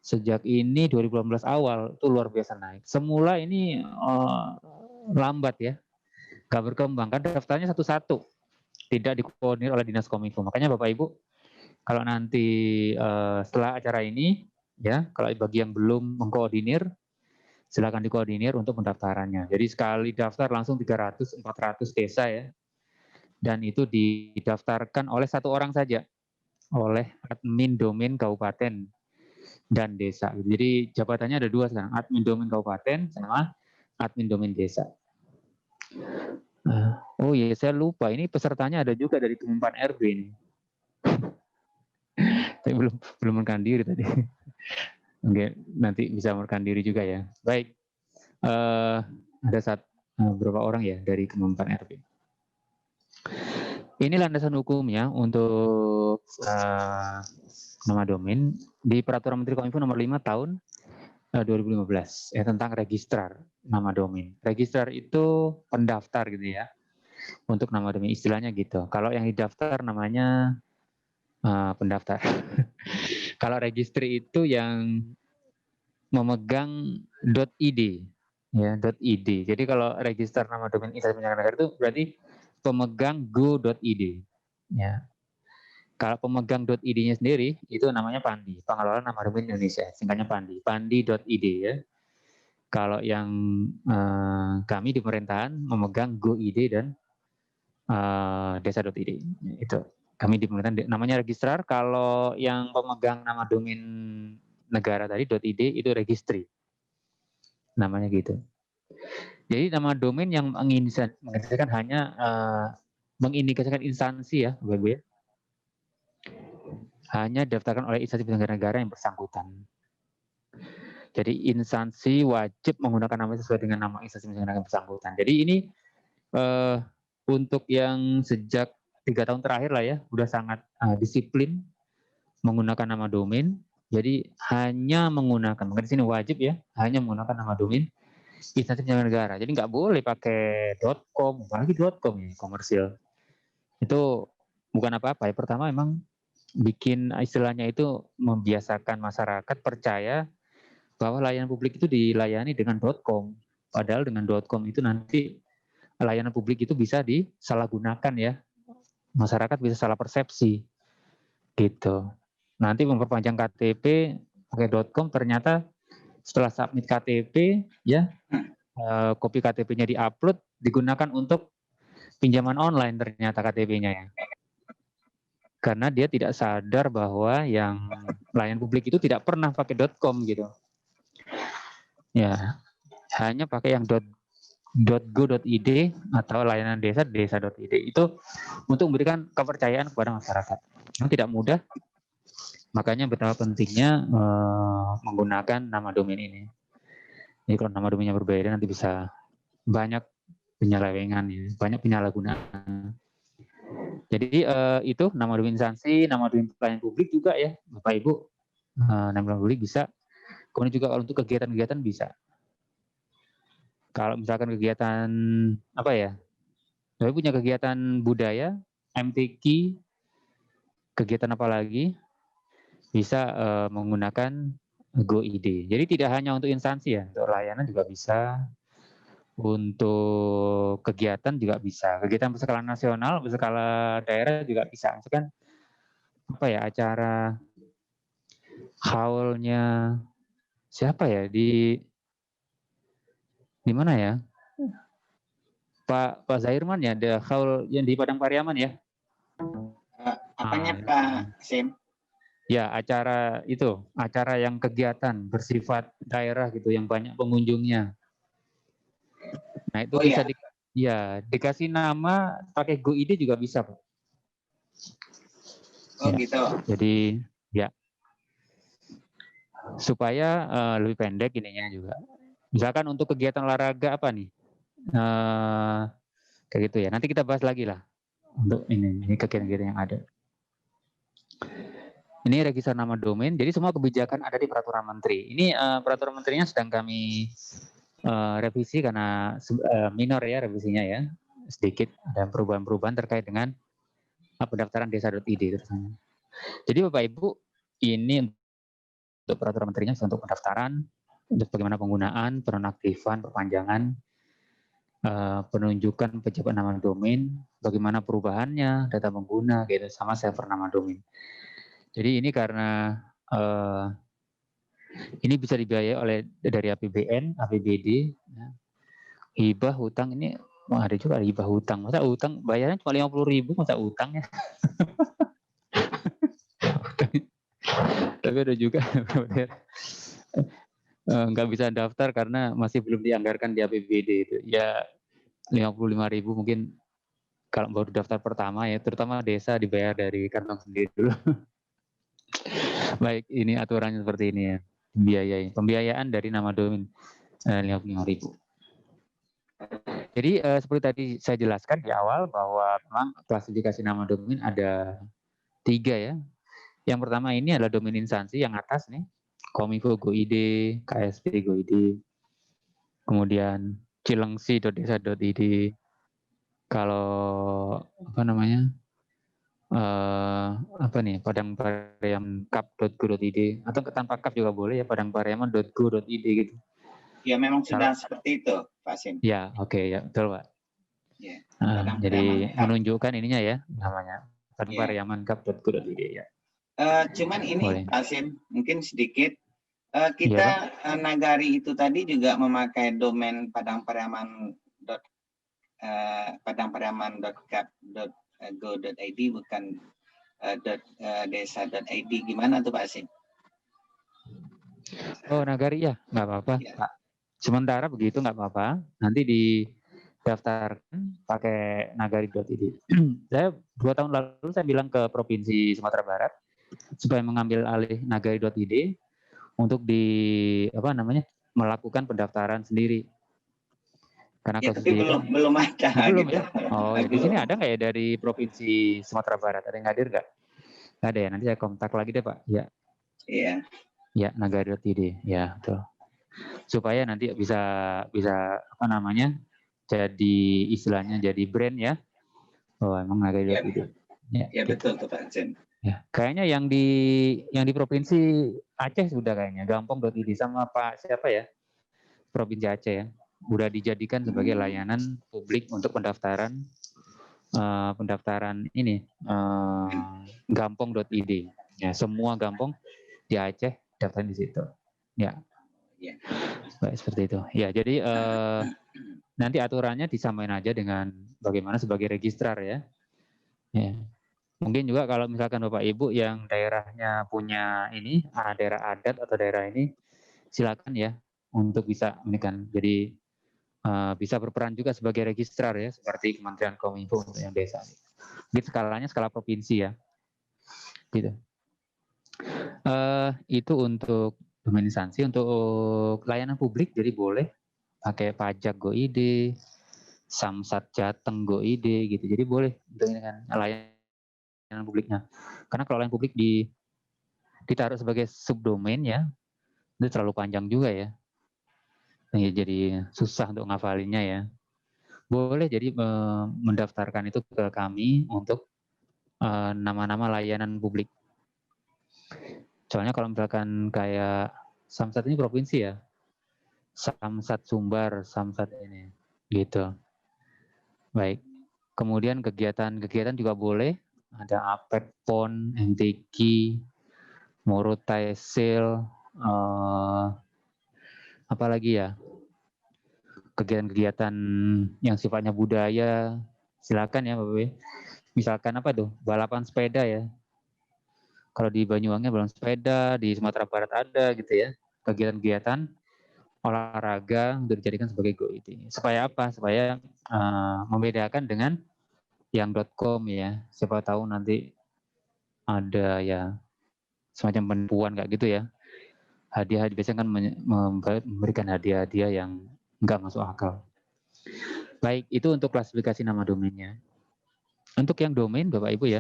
sejak ini 2018 awal itu luar biasa naik. Semula ini lambat ya, nggak berkembang kan daftarnya satu-satu, tidak dikoordinir oleh Dinas Kominfo. Makanya Bapak Ibu, kalau nanti setelah acara ini, ya, kalau bagi yang belum mengkoordinir, silakan dikoordinir untuk pendaftarannya. Jadi sekali daftar langsung 300-400 desa ya, dan itu didaftarkan oleh satu orang saja, oleh admin domain kabupaten dan desa. Jadi jabatannya ada dua sekarang, admin domain kabupaten sama admin domain desa. Oh iya, saya lupa, ini pesertanya ada juga dari Kemenpan RB ini. Tapi belum merekam diri tadi. Oke, nanti bisa merekam diri juga ya. Baik, ada beberapa orang ya dari Kemenpan RB. Ini landasan hukumnya untuk nama domain di Peraturan Menteri Kominfo nomor 5 tahun 2015 tentang registrar nama domain. Registrar itu pendaftar gitu ya. Untuk nama domain istilahnya gitu. Kalau yang didaftar namanya pendaftar. Kalau registry itu yang memegang .id ya, .id. Jadi kalau registrar nama domain instansi penyelenggara negara itu berarti pemegang go.id ya. Kalau pemegang .id-nya sendiri itu namanya Pandi, pengelola nama domain Indonesia, singkatnya Pandi, pandi.id ya. Kalau yang kami di pemerintahan memegang go.id dan desa.id itu. Kami di pemerintahan namanya registrar. Kalau yang pemegang nama domain negara tadi .id itu registry, namanya gitu. Jadi nama domain yang mengindikasikan hanya mengindikasikan instansi ya, Bapak Ibu ya. Hanya didaftarkan oleh instansi penyelenggara negara yang bersangkutan. Jadi instansi wajib menggunakan nama sesuai dengan nama instansi penyelenggara negara yang bersangkutan. Jadi ini untuk yang sejak 3 tahun terakhir lah ya, udah sangat disiplin menggunakan nama domain. Jadi hanya menggunakan, di sini wajib ya, hanya menggunakan nama domain instansi penyelenggara negara. Jadi nggak boleh pakai .com, apalagi .com ya, komersil. Itu bukan apa-apa ya. Pertama memang bikin istilahnya itu membiasakan masyarakat percaya bahwa layanan publik itu dilayani dengan .com. Padahal dengan .com itu nanti layanan publik itu bisa disalahgunakan ya. Masyarakat bisa salah persepsi. Gitu. Nanti memperpanjang KTP pakai .com, ternyata setelah submit KTP ya kopi KTP-nya diupload digunakan untuk pinjaman online ternyata KTP-nya ya. Karena dia tidak sadar bahwa yang layanan publik itu tidak pernah pakai .com gitu. Ya, hanya pakai yang .go.id atau layanan desa.id itu untuk memberikan kepercayaan kepada masyarakat. Yang tidak mudah, makanya betapa pentingnya menggunakan nama domain ini. Jadi kalau nama domainnya berbeda nanti bisa banyak penyelewengan, ya, banyak penyalahgunaan. Jadi itu nama domain instansi, nama domain pelayanan publik juga ya, Bapak Ibu. Nama domain publik bisa. Kemudian juga kalau untuk kegiatan-kegiatan bisa. Kalau misalkan kegiatan apa ya? Bapak punya kegiatan budaya, MTQ, kegiatan apa lagi? Bisa menggunakan GoID. Jadi tidak hanya untuk instansi ya, untuk layanan juga bisa. Untuk kegiatan juga bisa. Kegiatan berskala nasional, berskala daerah juga bisa. Misalkan apa ya, acara haulnya siapa ya di mana ya? Pak Zairman ya, ada haul yang di Padang Pariaman ya. Apanya Pak Sim? Ya, acara itu, acara yang kegiatan bersifat daerah gitu, yang banyak pengunjungnya. Nah itu bisa dikasih nama pakai GoID juga bisa, Pak. Oh ya, gitu. Jadi ya supaya lebih pendek ininya juga. Misalkan untuk kegiatan olahraga apa nih? Kayak gitu ya. Nanti kita bahas lagi lah untuk ini kegiatan-kegiatan yang ada. Ini register nama domain. Jadi semua kebijakan ada di peraturan menteri. Ini peraturan menterinya sedang kami revisi karena minor ya revisinya ya, sedikit ada perubahan-perubahan terkait dengan pendaftaran desa.id tersebut. Jadi Bapak Ibu, ini untuk peraturan menterinya untuk pendaftaran, untuk bagaimana penggunaan, penonaktifan, perpanjangan, penunjukan pejabat nama domain, bagaimana perubahannya, data pengguna, gitu, sama server nama domain. Jadi ini karena ini bisa dibiayai oleh dari APBN, APBD, ya. Hibah, hutang ini ada juga hibah hutang. Masa utang bayarnya cuma 50.000, masa utang ya? Tapi ada juga nggak bisa daftar karena masih belum dianggarkan di APBD itu. Ya 55.000 mungkin kalau baru daftar pertama ya, terutama desa dibayar dari kantong sendiri dulu. Baik, ini aturannya seperti ini ya. Pembiayaan dari nama domain 55.000. Jadi seperti tadi saya jelaskan di awal bahwa memang klasifikasi nama domain ada 3 ya. Yang pertama ini adalah domain instansi yang atas nih, Kominfo GoID, KSP GoID, kemudian cilengsi.desa.id. Kalau apa namanya? Apa nih, Padang Pariaman kap.go.id atau tanpa kap juga boleh ya, padangpariaman.go.id gitu. Ya memang sudah seperti itu Pak Sim. Ya oke, ya betul Pak. Ya, jadi menunjukkan ininya ya namanya padangpariaman kap.go.id ya. Cuman ini boleh. Pak Sim mungkin sedikit Ya, kita Nagari itu tadi juga memakai domain padangpariaman.go.id bukan desa.id. Gimana tuh Pak Sim? Oh Nagari ya, nggak apa-apa Pak. Sementara begitu nggak apa-apa. Nanti didaftarkan pakai nagari.id. Saya 2 tahun lalu saya bilang ke Provinsi Sumatera Barat supaya mengambil alih nagari.id untuk melakukan pendaftaran sendiri. Karena ya, tapi belum ada. Belum gitu. Ya. Oh, ya, di sini ada nggak ya dari Provinsi Sumatera Barat? Ada yang hadir nggak? Nggak ada ya. Nanti saya kontak lagi deh Pak. Ya. Iya. Ya, nagari.id. Ya, betul. Supaya nanti bisa apa namanya? Jadi istilahnya jadi brand ya. Oh, emang nagari.id. Ya, betul tuh Pak Jen. Ya, kayaknya yang di provinsi Aceh sudah kayaknya gampong.id sama Pak siapa ya? Provinsi Aceh ya. Udah dijadikan sebagai layanan publik untuk pendaftaran ini gampong.id. Ya, semua gampong di Aceh daftar di situ. Ya. Baik, seperti itu. Ya, jadi nanti aturannya disamain aja dengan bagaimana sebagai registrar ya. Ya. Mungkin juga kalau misalkan Bapak Ibu yang daerahnya punya ini, daerah adat atau daerah ini, silakan ya untuk bisa ini kan. Jadi bisa berperan juga sebagai registrar ya, seperti Kementerian Kominfo untuk yang desa. Jadi skalanya skala provinsi ya. Gitu. Itu untuk domain instansi. Untuk layanan publik, jadi boleh pakai pajak Go.id, Samsat Jateng Go.id gitu. Jadi boleh untuk ini kan layanan publiknya. Karena kalau layanan publik ditaruh sebagai subdomain ya, itu terlalu panjang juga ya. Jadi susah untuk ngafalinnya ya. Boleh jadi mendaftarkan itu ke kami untuk nama-nama layanan publik. Soalnya kalau misalkan kayak Samsat ini provinsi ya, Samsat Sumbar, Samsat ini, gitu. Baik. Kemudian kegiatan juga boleh, ada APET, PON, MTQ, Morotai Sale, apa lagi ya? Kegiatan-kegiatan yang sifatnya budaya, silakan ya Bapak. Misalkan apa tuh? Balapan sepeda ya. Kalau di Banyuwangi balapan sepeda, di Sumatera Barat ada gitu ya. Kegiatan-kegiatan olahraga untuk dijadikan sebagai Go.id. Supaya apa? Supaya membedakan dengan yang .com ya. Siapa tahu nanti ada ya semacam penipuan kayak gitu ya. Hadiah biasanya kan memberikan hadiah-hadiah yang nggak masuk akal. Baik, itu untuk klasifikasi nama domainnya. Untuk yang domain, Bapak Ibu ya,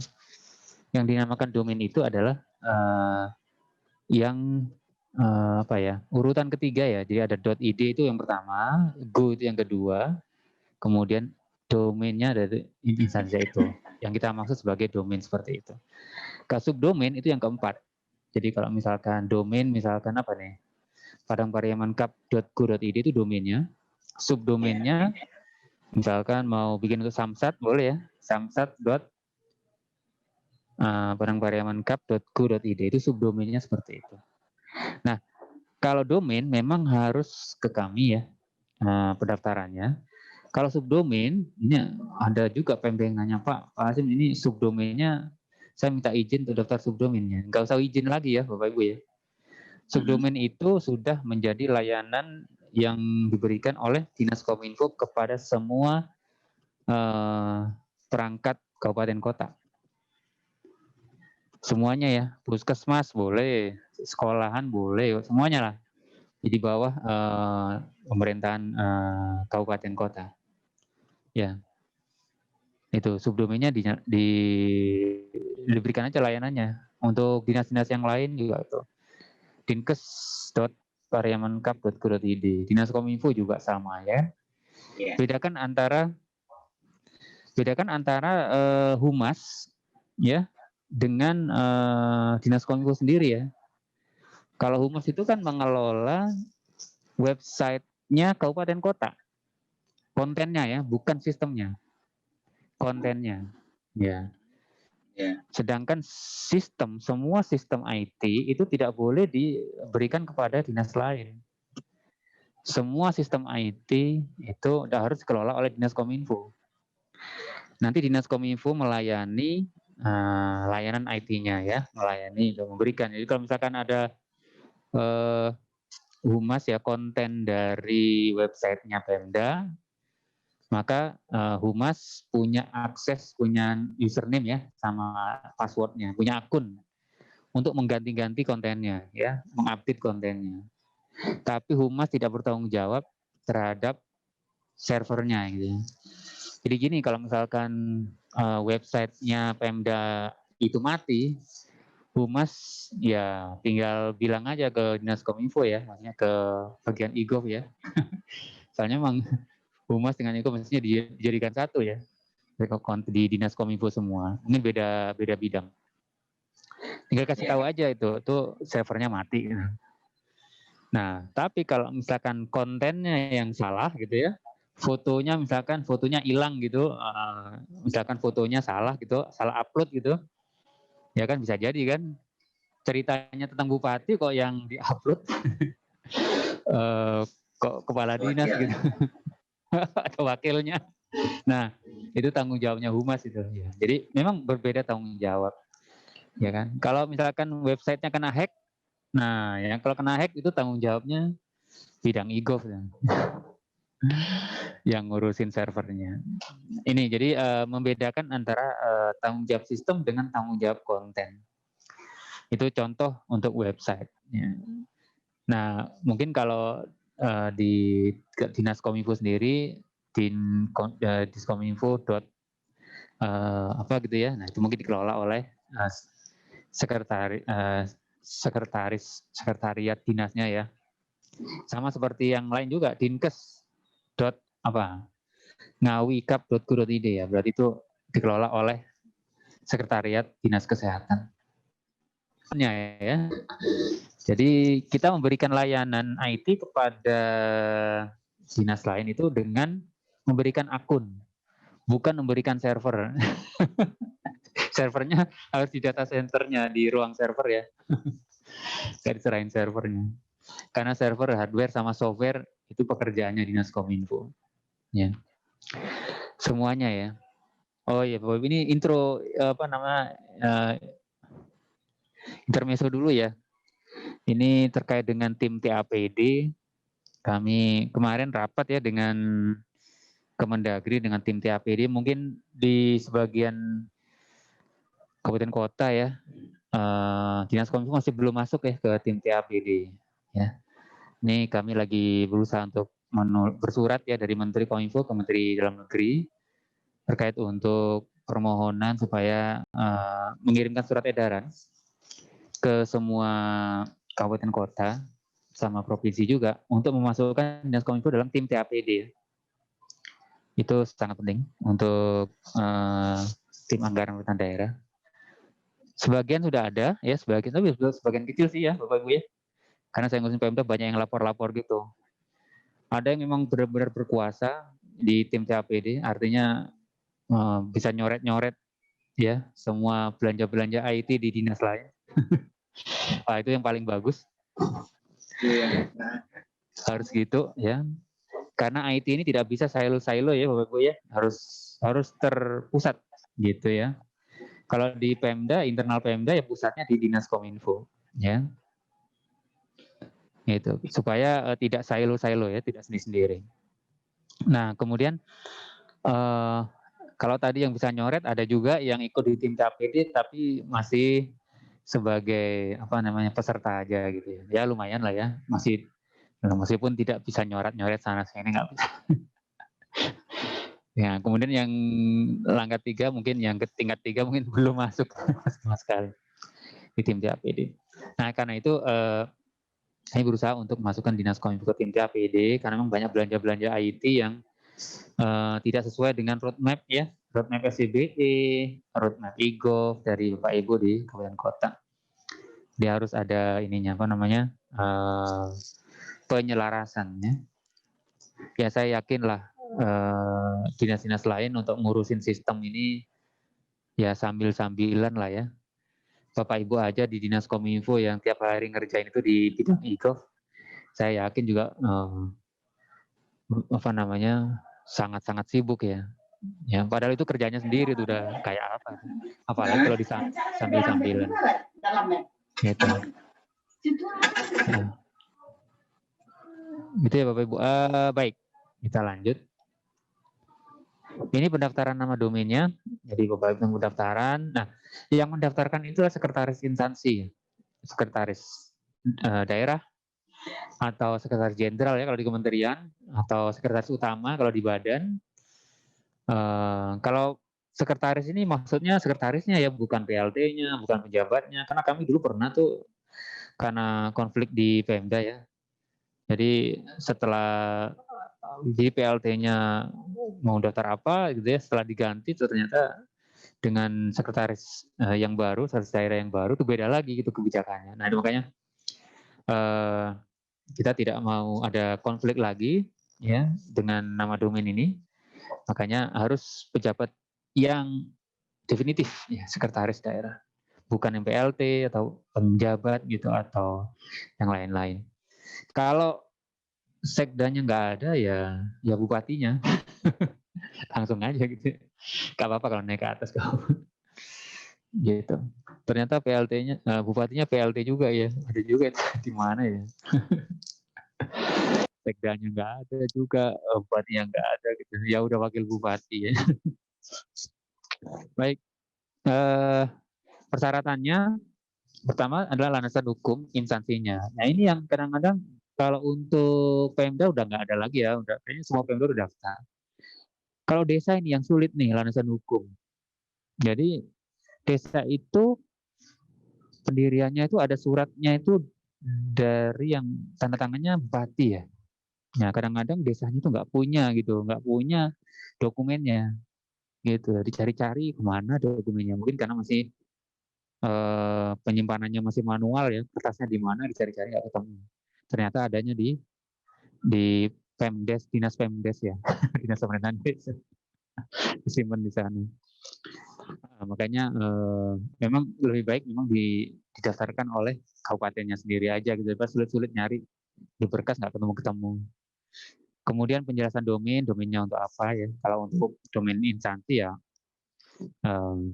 yang dinamakan domain itu adalah apa ya, urutan ketiga ya. Jadi ada .id itu yang pertama, go itu yang kedua, kemudian domainnya dari instansi itu. Yang kita maksud sebagai domain seperti itu. Subdomain itu yang keempat. Jadi kalau misalkan domain, misalkan apa nih, padangpariamankap.go.id itu domainnya. Subdomainnya, misalkan mau bikin untuk Samsat, boleh ya. Samsat. Padangpariamankap.go.id itu subdomainnya seperti itu. Nah, kalau domain memang harus ke kami ya pendaftarannya. Kalau subdomain, ini ada juga pembengannya Pak Hasim, ini subdomainnya saya minta izin untuk daftar subdomainnya. Nggak usah izin lagi ya Bapak Ibu ya. Subdomain itu sudah menjadi layanan yang diberikan oleh Dinas Kominfo kepada semua perangkat kabupaten kota. Semuanya ya, puskesmas boleh, sekolahan boleh, semuanya lah. Di bawah pemerintahan kabupaten kota. Ya, itu subdomainnya diberikan aja layanannya. Untuk dinas-dinas yang lain juga itu. Dinkes.pariamankap.go.id. Dinas Kominfo juga sama ya. Bedakan antara humas ya dengan Dinas Kominfo sendiri ya. Kalau humas itu kan mengelola websitenya kabupaten kota, kontennya ya, bukan sistemnya, kontennya, ya. Sedangkan semua sistem IT itu tidak boleh diberikan kepada dinas lain. Semua sistem IT itu harus dikelola oleh Dinas Kominfo. Nanti Dinas Kominfo melayani layanan IT-nya ya, melayani dan memberikan. Jadi kalau misalkan ada humas ya konten dari websitenya Pemda, maka humas punya akses, punya username ya sama passwordnya, punya akun untuk mengganti-ganti kontennya ya, mengupdate kontennya. Tapi humas tidak bertanggung jawab terhadap servernya gitu. Jadi gini, kalau misalkan websitenya Pemda itu mati, humas ya tinggal bilang aja ke Dinas Kominfo ya, maksudnya ke bagian e-gov ya. Soalnya memang humas dengan e-gov mestinya dijadikan satu ya, di Dinas Kominfo semua. Mungkin beda bidang. Tinggal kasih tahu aja itu servernya mati. Nah, tapi kalau misalkan kontennya yang salah gitu ya, fotonya hilang gitu, misalkan fotonya salah gitu, salah upload gitu, ya kan bisa jadi kan ceritanya tentang bupati kok yang diupload kok kepala dinas gitu atau wakilnya. Nah, itu tanggung jawabnya humas itu. Ya. Jadi memang berbeda tanggung jawab, ya kan. Kalau misalkan websitenya kena hack, nah yang kalau kena hack itu tanggung jawabnya bidang e-gov ya. Yang ngurusin servernya. Ini jadi membedakan antara tanggung jawab sistem dengan tanggung jawab konten. Itu contoh untuk website. Ya. Nah, mungkin kalau di Dinas Kominfo sendiri, diskominfo. Apa gitu ya. Nah, itu mungkin dikelola oleh sekretariat dinasnya ya. Sama seperti yang lain juga, dinkes ngawikap.go.id ya. Berarti itu dikelola oleh sekretariat dinas kesehatan. Ya. Jadi kita memberikan layanan IT kepada dinas lain itu dengan memberikan akun, bukan memberikan server. Servernya harus di data centernya, di ruang server ya. Nggak diserahin servernya. Karena server, hardware, sama software itu pekerjaannya Dinas Kominfo. Ya. Semuanya ya. Oh iya, Bapak ini intro intermezzo dulu ya. Ini terkait dengan tim TAPD. Kami kemarin rapat ya dengan Kemendagri dengan tim TAPD. Mungkin di sebagian kabupaten kota ya, Dinas Kominfo masih belum masuk ya ke tim TAPD. Ya. Ini kami lagi berusaha untuk bersurat ya dari Menteri Kominfo ke Menteri Dalam Negeri terkait untuk permohonan supaya mengirimkan surat edaran ke semua kabupaten kota sama provinsi juga untuk memasukkan Dinas Kominfo dalam tim TAPD. Itu sangat penting untuk tim anggaran pemerintahan daerah. Sebagian sudah ada ya, sebagian kecil sih ya Bapak Ibu ya. Karena saya ngurusin Pemda banyak yang lapor-lapor gitu. Ada yang memang benar-benar berkuasa di tim TAPD, artinya bisa nyoret-nyoret ya semua belanja-belanja IT di dinas lain. Itu yang paling bagus. Harus gitu ya. Karena IT ini tidak bisa silo-silo ya Bapak Ibu ya, harus terpusat gitu ya. Kalau di Pemda, internal Pemda ya pusatnya di Dinas Kominfo ya. Itu supaya tidak silo-silo ya, tidak sendiri-sendiri. Nah, kemudian kalau tadi yang bisa nyoret, ada juga yang ikut di tim TAPD tapi masih sebagai peserta aja gitu ya. Ya lumayan lah ya, meskipun tidak bisa nyoret sana sini nggak bisa. Ya, kemudian yang langkah 3 mungkin yang ke tingkat 3 mungkin belum masuk sama sekali di tim TAPD. Nah, karena itu saya berusaha untuk memasukkan Dinas Kominfo ke tim TAPD karena memang banyak belanja-belanja IT yang tidak sesuai dengan roadmap ya, roadmap SCBE, roadmap e-gov dari Bapak Ibu di kabupaten kota. Dia harus ada ininya penyelarasannya. Ya saya yakin lah dinas-dinas lain untuk ngurusin sistem ini ya sambil-sambilan lah ya. Bapak Ibu aja di Dinas Kominfo yang tiap hari ngerjain itu di bidang e-gov, saya yakin juga sangat-sangat sibuk ya. Ya, padahal itu kerjanya sendiri tuh udah kayak apa. Apalagi kalau sambil-sambilan. Gitu. Ya. Gitu ya Bapak Ibu. Baik, kita lanjut. Ini pendaftaran nama domainnya. Jadi Bapak Ibu pendaftaran. Nah, yang mendaftarkan itu adalah sekretaris instansi, sekretaris daerah, atau sekretaris jenderal ya kalau di kementerian, atau sekretaris utama kalau di badan. Kalau sekretaris ini maksudnya sekretarisnya ya, bukan PLT-nya, bukan pejabatnya. Karena kami dulu pernah tuh karena konflik di Pemda ya. Jadi setelah di PLT-nya mau daftar apa gitu ya, setelah diganti ternyata dengan sekretaris yang baru, sekretaris daerah yang baru itu beda lagi gitu kebijakannya. Nah, itu makanya kita tidak mau ada konflik lagi ya dengan nama domain ini. Makanya harus pejabat yang definitif ya, sekretaris daerah. Bukan yang PLT atau penjabat gitu atau yang lain-lain. Kalau sekdanya nggak ada ya bupatinya. Langsung aja gitu. Gak apa-apa kalau naik ke atas kau. Gitu. Ternyata PLT-nya, bupatinya PLT juga ya. Ada juga di mana ya. Sekdanya nggak ada juga, bupatinya nggak ada gitu. Ya udah wakil bupati ya. Baik. Persyaratannya pertama adalah landasan hukum instansinya. Nah ini yang kadang-kadang kalau untuk Pemda udah nggak ada lagi ya. Udah kayaknya semua Pemda udah daftar. Kalau desa ini yang sulit nih landasan hukum. Jadi desa itu pendiriannya itu ada suratnya itu dari yang tanda tangannya bupati ya. Nah kadang-kadang desanya itu nggak punya gitu, nggak punya dokumennya gitu. Dicari-cari kemana dokumennya. Mungkin karena masih penyimpanannya masih manual ya, kertasnya di mana dicari-cari nggak ketemu. Ternyata adanya di Pemdes, dinas Pemdes ya, dinas pemerintahan desa, disimpan di sana. Makanya memang lebih baik memang didaftarkan oleh kabupatennya sendiri aja gitu, sulit-sulit nyari di berkas nggak ketemu-ketemu. Kemudian penjelasan domainnya untuk apa ya? Kalau untuk domain instansi ya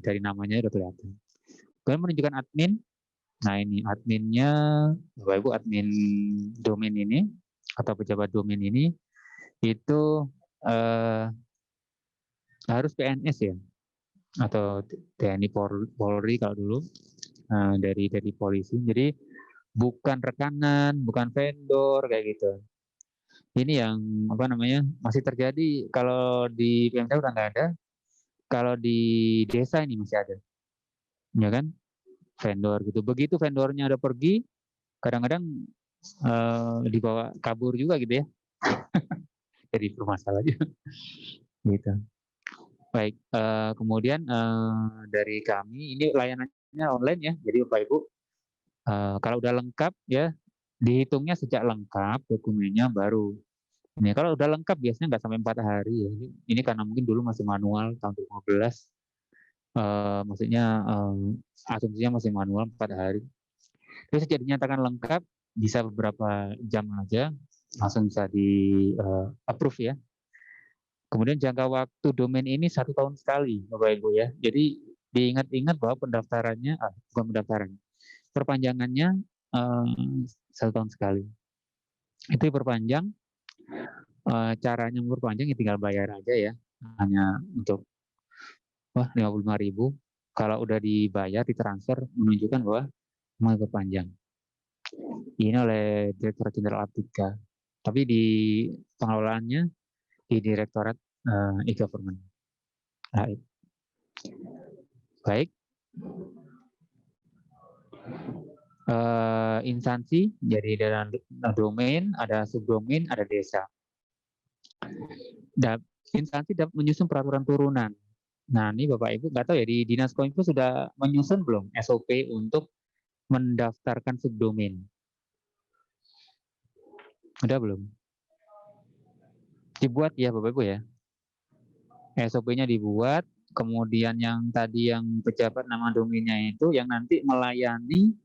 dari namanya udah kelihatan. Kemudian menunjukkan admin. Nah ini adminnya, Bapak Ibu admin domain ini atau pejabat domain ini itu harus PNS ya atau TNI Polri kalau dulu dari polisi. Jadi bukan rekanan, bukan vendor kayak gitu. Ini yang apa namanya masih terjadi kalau di PMK udah nggak ada. Kalau di desa ini masih ada, ya kan? Vendor gitu. Begitu vendornya udah pergi, kadang-kadang dibawa kabur juga gitu ya. Jadi bermasalah aja. Gitu. Baik, kemudian dari kami ini layanannya online ya. Jadi Bapak Ibu kalau udah lengkap ya dihitungnya sejak lengkap dokumennya baru. Ini kalau udah lengkap biasanya nggak sampai 4 hari ya. Ini karena mungkin dulu masih manual tahun 2015. Maksudnya asumsinya masih manual 4 hari. Terus sejak dinyatakan lengkap bisa beberapa jam aja langsung bisa di approve ya. Kemudian jangka waktu domain ini 1 tahun sekali, Bapak Ibu ya. Jadi diingat-ingat bahwa pendaftarannya, bukan pendaftaran, perpanjangannya 1 tahun sekali. Itu diperpanjang, caranya memperpanjang ya tinggal bayar aja ya, hanya untuk 55.000. Kalau udah dibayar, ditransfer, menunjukkan bahwa mau diperpanjang. Ini oleh Direktorat Jenderal Aptika. Tapi di pengelolaannya di Direktorat e-Government. Baik. Instansi, jadi dalam domain, ada subdomain, ada desa. Instansi dapat menyusun peraturan turunan. Nah, ini Bapak Ibu nggak tahu ya di Dinas Kominfo sudah menyusun belum SOP untuk mendaftarkan subdomain? Udah belum? Dibuat ya Bapak Ibu ya. SOP-nya dibuat, kemudian yang tadi yang pejabat nama domainnya itu yang nanti melayani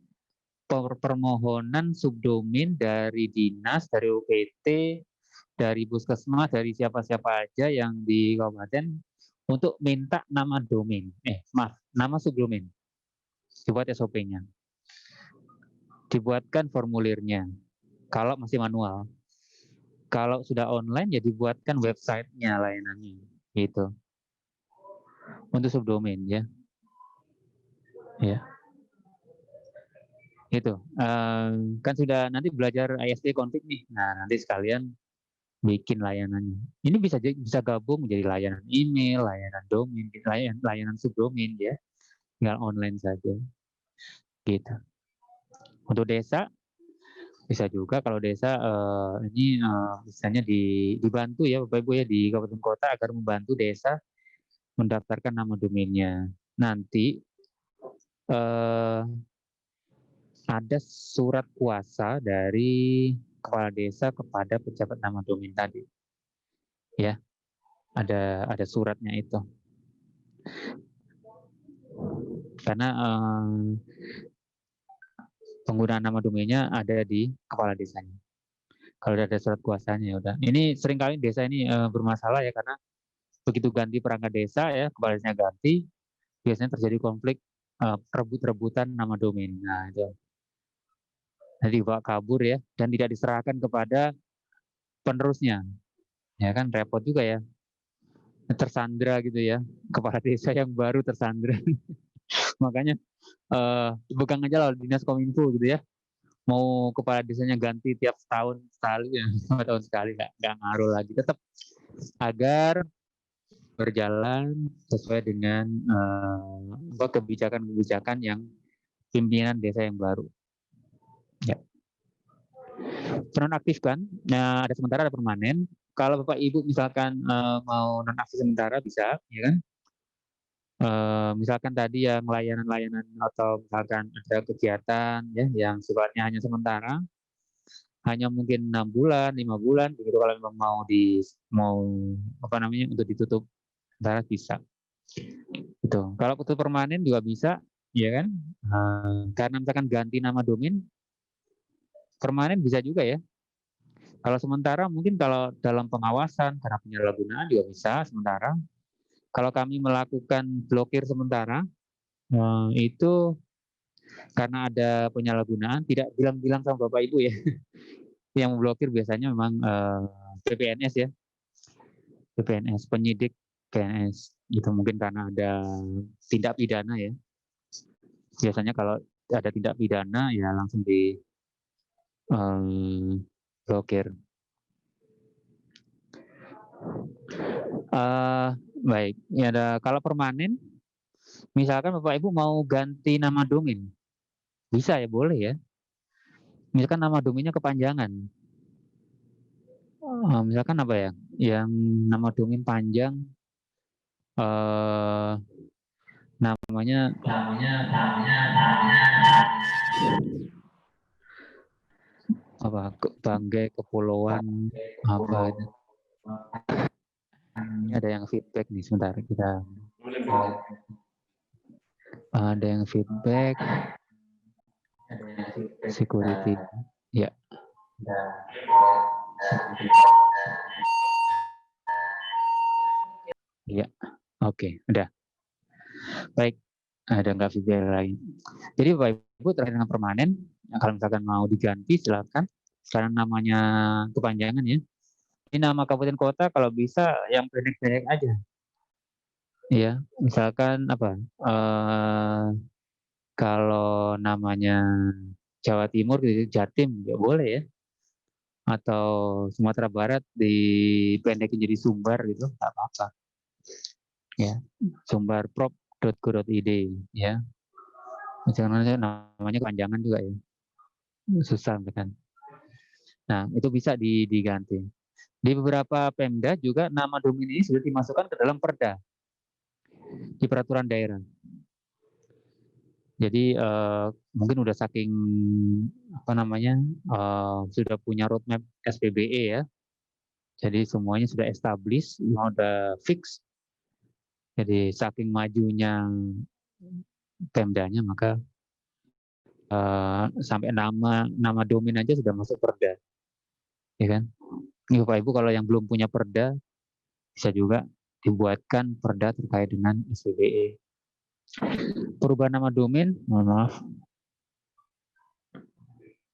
permohonan subdomain dari dinas, dari UPT, dari puskesmas, dari siapa-siapa aja yang di kabupaten untuk minta nama domain. Nama subdomain. Dibuat SOP-nya. Dibuatkan formulirnya. Kalau masih manual. Kalau sudah online ya dibuatkan website-nya layanannya gitu. Untuk subdomain ya. Ya. Itu. Kan sudah nanti belajar ISP config nih. Nah, nanti sekalian bikin layanannya. Ini bisa gabung menjadi layanan email, layanan domain, layanan subdomain ya. Tinggal online saja. Gitu. Untuk desa bisa juga kalau desa ini misalnya dibantu ya Bapak Ibu ya di kabupaten kota agar membantu desa mendaftarkan nama domainnya. nanti ada surat kuasa dari kepala desa kepada pejabat nama domain tadi. Ya, ada suratnya itu. Karena penggunaan nama domainnya ada di kepala desanya. Kalau ada surat kuasanya ya udah. Ini seringkali desa ini bermasalah ya, karena begitu ganti perangkat desa ya, kepala desanya ganti, biasanya terjadi konflik rebut-rebutan nama domain. Nah, itu. Jadi dibawa kabur ya, dan tidak diserahkan kepada penerusnya. Ya kan repot juga ya. Tersandra gitu ya, kepala desa yang baru tersandra. Makanya pegang aja lah dinas kominfo gitu ya. Mau kepala desanya ganti tiap tahun sekali ya, 5 tahun sekali nggak ngaruh lagi. Tetap agar berjalan sesuai dengan kebijakan-kebijakan yang pimpinan desa yang baru. Ya. Penonaktifkan, nah ada sementara ada permanen. Kalau Bapak Ibu misalkan mau nonaktif sementara bisa, ya kan? Misalkan tadi yang layanan-layanan atau misalkan ada kegiatan ya yang sifatnya hanya sementara, hanya mungkin 6 bulan, 5 bulan, begitu kalau memang mau untuk ditutup sementara bisa. Itu. Kalau tutup permanen juga bisa, ya kan? Karena misalkan ganti nama domain, permanen bisa juga ya. Kalau sementara mungkin kalau dalam pengawasan karena penyalahgunaan juga bisa sementara. Kalau kami melakukan blokir sementara, itu karena ada penyalahgunaan, tidak bilang-bilang sama Bapak Ibu ya. Yang memblokir biasanya memang PPNS ya. PPNS, penyidik PNS. Gitu mungkin karena ada tindak pidana ya. Biasanya kalau ada tindak pidana ya langsung di blokir. Baik, ya ada kalau permanen, misalkan Bapak Ibu mau ganti nama domain, bisa ya, boleh ya. Misalkan nama domainnya kepanjangan, misalkan apa ya, yang nama domain panjang, namanya apa? Banggai Kepulauan apa itu? Ini ada yang feedback nih, sebentar kita. Ada yang feedback. Security. Ya. Ya. Oke, udah. Baik. Ada nggak feedback lain? Jadi Bapak Ibu terkait dengan permanen, kalau misalkan mau diganti silakan. Sekarang namanya kepanjangan ya. Ini nama kabupaten kota kalau bisa yang pendek-pendek aja. Ya, misalkan apa? Kalau namanya Jawa Timur gitu, Jatim ya boleh ya. Atau Sumatera Barat dipendekin jadi Sumbar gitu, nggak apa-apa. Ya, sumbarprop.go.id ya. Misalkan namanya kepanjangan juga ya. Susah kan. Nah, itu bisa diganti. Di beberapa Pemda juga nama domain ini sudah dimasukkan ke dalam perda di peraturan daerah. Jadi mungkin udah saking sudah punya roadmap SPBE ya. Jadi semuanya sudah established, sudah fix. Jadi saking majunya Pemdanya maka sampai nama domain aja sudah masuk perda, ya kan? Ini Bapak Ibu kalau yang belum punya perda bisa juga dibuatkan perda terkait dengan SPBE. Perubahan nama domain, mohon maaf.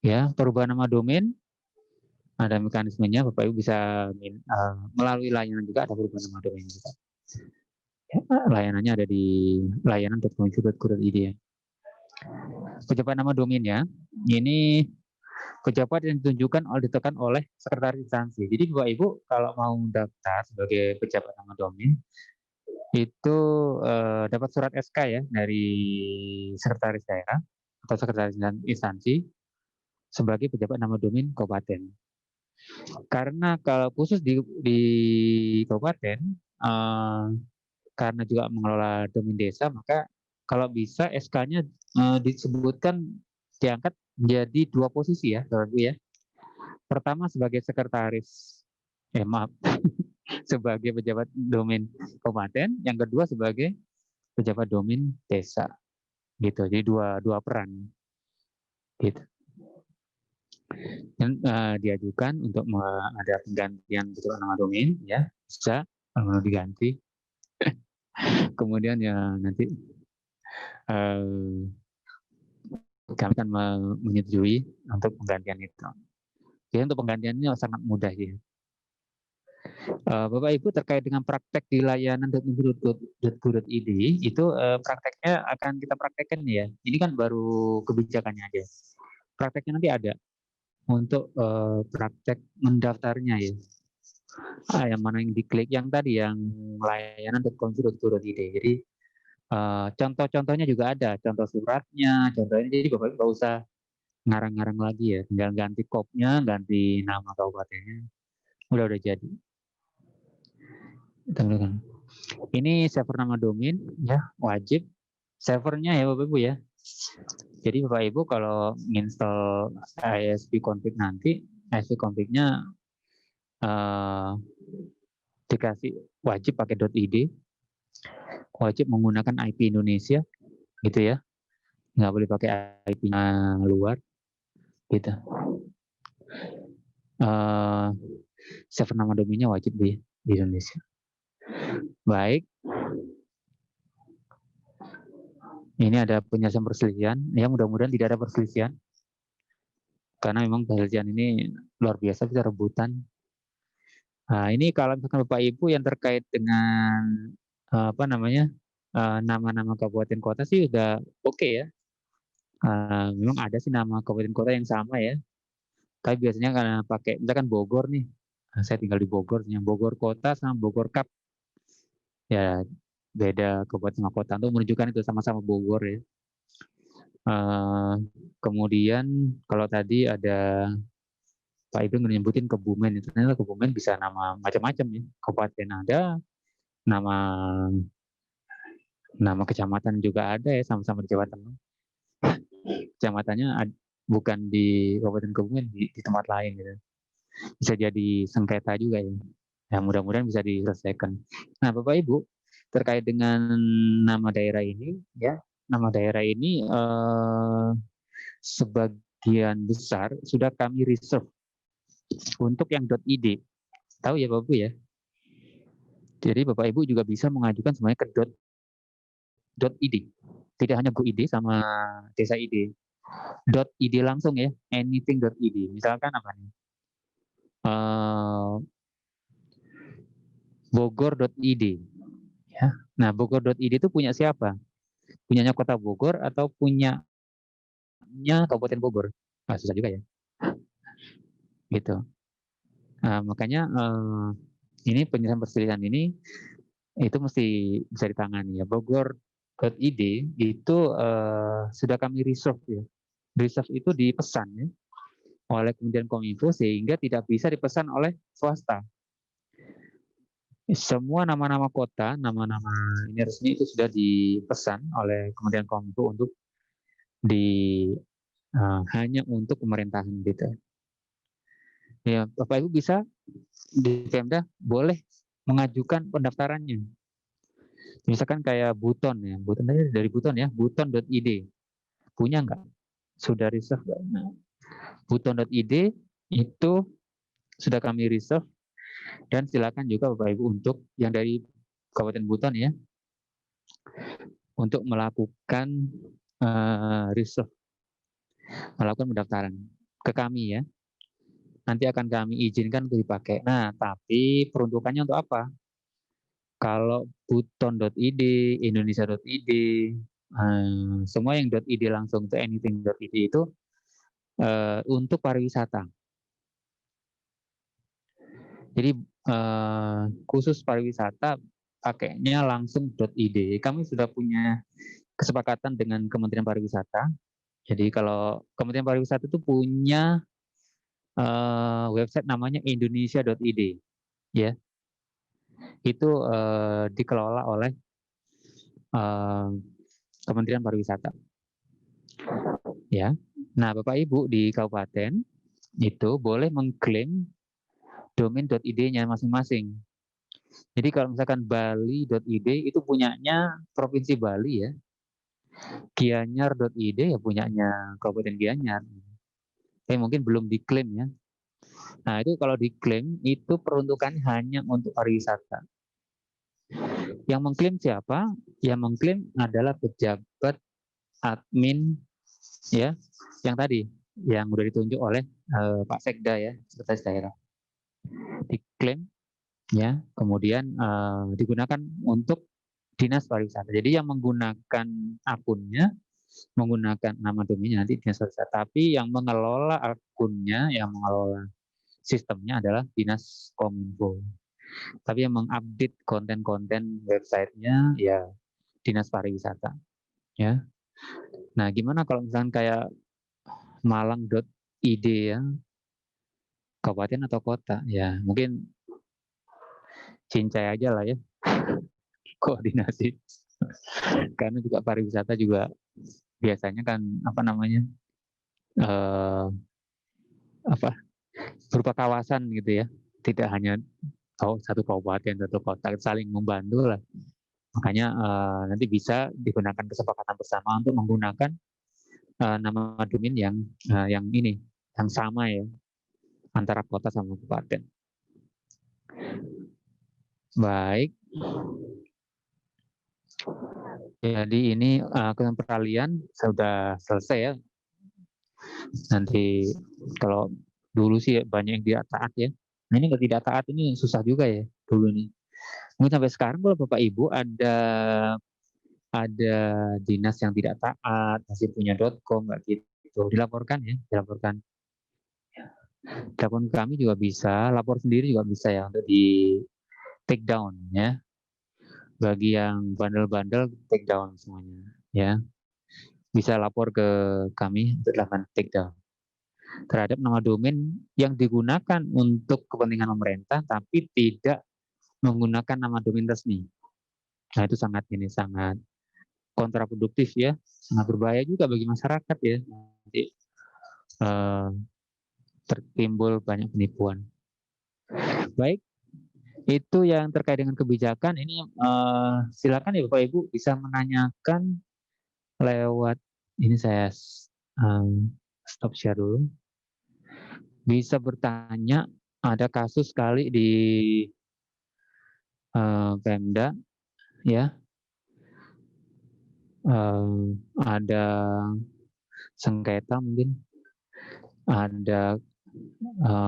Ya, perubahan nama domain ada mekanismenya, Bapak Ibu bisa melalui layanan juga ada perubahan nama domain juga. Ya, layanannya ada di layanan.kominfo.go.id ya. Pejabat nama domain ya, ini pejabat yang ditunjukkan ditekan oleh sekretaris instansi. Jadi Bapak Ibu kalau mau daftar sebagai pejabat nama domain itu dapat surat SK ya dari sekretaris daerah atau sekretaris instansi sebagai pejabat nama domain kabupaten. Karena kalau khusus di kabupaten karena juga mengelola domain desa, maka kalau bisa SK-nya disebutkan diangkat menjadi 2 posisi ya, Bapak Ibu ya. Pertama sebagai sekretaris, maaf, sebagai pejabat domain kabupaten, yang kedua sebagai pejabat domain desa, gitu. Jadi dua peran, gitu. Dan diajukan untuk ada penggantian bentuk nama domain, ya bisa kalau diganti. Kemudian ya nanti kami akan menyetujui untuk penggantian itu. Jadi untuk penggantiannya sangat mudah ya. Bapak Ibu terkait dengan praktek di layanan .go.id itu prakteknya akan kita praktekkan ya. Ini kan baru kebijakannya aja. Prakteknya nanti ada untuk praktek mendaftarnya ya. Yang mana yang diklik yang tadi yang layanan .go.id. Jadi contoh-contohnya juga ada, contoh suratnya, contohnya. Jadi Bapak Ibu nggak usah ngarang-ngarang lagi ya, tinggal ganti kopnya, ganti nama kabupatennya, udah jadi. Ini server nama domain ya, wajib servernya ya Bapak Ibu ya. Jadi Bapak Ibu kalau install ISP config nanti, ISP config-nya dikasih wajib pakai .id, wajib menggunakan IP Indonesia, gitu ya, nggak boleh pakai IP luar, gitu. Server nama domainnya wajib di Indonesia. Baik. Ini ada penyelesaian perselisihan. Ya mudah-mudahan tidak ada perselisihan. Karena memang perselisihan ini luar biasa, bisa rebutan. Nah, ini kalau misalkan Bapak Ibu yang terkait dengan nama-nama kabupaten kota sih udah oke ya. Memang ada sih nama kabupaten kota yang sama ya. Tapi biasanya karena pakai, misalkan Bogor nih. Saya tinggal di Bogor, yang Bogor kota sama Bogor Cup. Ya beda kabupaten sama kota untuk menunjukkan itu sama-sama Bogor ya. Kemudian kalau tadi ada Pak Ibu menyebutin Kebumen, itu ternyata Kebumen bisa nama macam-macam ya. Kabupaten ada, nama kecamatan juga ada ya, sama-sama di Jawa Tengah. Kecamatannya bukan di Kabupaten Kebumen, di tempat lain gitu. Bisa jadi sengketa juga ya. Ya mudah-mudahan bisa diselesaikan. Nah Bapak Ibu terkait dengan nama daerah ini ya, nama daerah ini sebagian besar sudah kami reserve untuk yang .id. Tahu ya Bapak Ibu ya. Jadi Bapak Ibu juga bisa mengajukan semuanya ke .id. Tidak hanya .go.id sama desa id. .id langsung ya, anything.id. Misalkan apa nih? Bogor.id. Ya. Nah, Bogor.id itu punya siapa? Punyanya Kota Bogor atau punyanya Kabupaten Bogor? Susah juga ya. Gitu. Makanya ini penyelesaian perselisihan ini itu mesti bisa ditangani ya. Bogor.id itu sudah kami reserve ya. Reserve itu dipesan ya oleh Kementerian Kominfo sehingga tidak bisa dipesan oleh swasta. Semua nama-nama kota, nama-nama ini resmi itu sudah dipesan oleh Kementerian Kominfo untuk hanya untuk pemerintahan gitu. Ya, Bapak Ibu bisa di Pemda boleh mengajukan pendaftarannya. Misalkan kayak Buton ya, Buton dari Buton ya, buton.id. Punya nggak? Sudah reserve nggak? Nah, buton.id itu sudah kami reserve dan silakan juga Bapak Ibu untuk yang dari Kabupaten Buton ya untuk melakukan reserve, melakukan pendaftaran ke kami ya. Nanti akan kami izinkan untuk dipakai. Nah, tapi peruntukannya untuk apa? Kalau buton.id, indonesia.id, semua yang .id langsung ke anything.id itu untuk pariwisata. Jadi khusus pariwisata pakainya langsung .id. Kami sudah punya kesepakatan dengan Kementerian Pariwisata. Jadi kalau Kementerian Pariwisata itu punya website namanya indonesia.id, ya. Itu dikelola oleh Kementerian Pariwisata. Ya. Nah, Bapak Ibu di kabupaten itu boleh mengklaim domain.id-nya masing-masing. Jadi kalau misalkan bali.id itu punyanya Provinsi Bali ya. Gianyar.id ya punyanya Kabupaten Gianyar. Tapi mungkin belum diklaim ya. Nah, itu kalau diklaim itu peruntukannya hanya untuk pariwisata. Yang mengklaim siapa? Yang mengklaim adalah pejabat admin ya, yang tadi yang sudah ditunjuk oleh Pak Sekda ya, Sekretaris Daerah. Diklaim ya, kemudian digunakan untuk Dinas Pariwisata. Jadi yang menggunakan akunnya, menggunakan nama domainnya nanti Dinas Pariwisata, tapi yang mengelola akunnya, yang mengelola sistemnya adalah Dinas Kominfo. Tapi yang mengupdate konten-konten websitenya ya Dinas Pariwisata. Ya. Nah, gimana kalau misalnya kayak Malang.id ya, kabupaten atau kota? Ya, mungkin cincai aja lah ya, koordinasi. Karena juga pariwisata juga biasanya kan apa namanya berupa kawasan gitu ya, tidak hanya satu kabupaten satu kota, saling membantu lah. Makanya nanti bisa digunakan kesepakatan bersama untuk menggunakan nama domain yang ini, yang sama ya, antara kota sama kabupaten. Baik. Jadi ini peralihan sudah selesai ya. Nanti kalau dulu sih banyak yang tidak taat ya. Nah, ini kalau tidak taat ini susah juga ya dulu nih. Mungkin sampai sekarang kalau Bapak Ibu ada dinas yang tidak taat, masih punya .com nggak gitu, dilaporkan ya, dilaporkan. Telepon kami juga bisa, lapor sendiri juga bisa ya untuk di take down ya. Bagi yang bandel-bandel take down semuanya ya. Bisa lapor ke kami untuk dilakukan take down terhadap nama domain yang digunakan untuk kepentingan pemerintah tapi tidak menggunakan nama domain resmi. Nah, itu sangat kontraproduktif ya, sangat berbahaya juga bagi masyarakat ya. Nanti tertimbul banyak penipuan. Baik, itu yang terkait dengan kebijakan. Ini silakan ya Bapak Ibu bisa menanyakan lewat ini, saya stop share dulu. Bisa bertanya, ada kasus kali di Pemda ya, ada sengketa mungkin, ada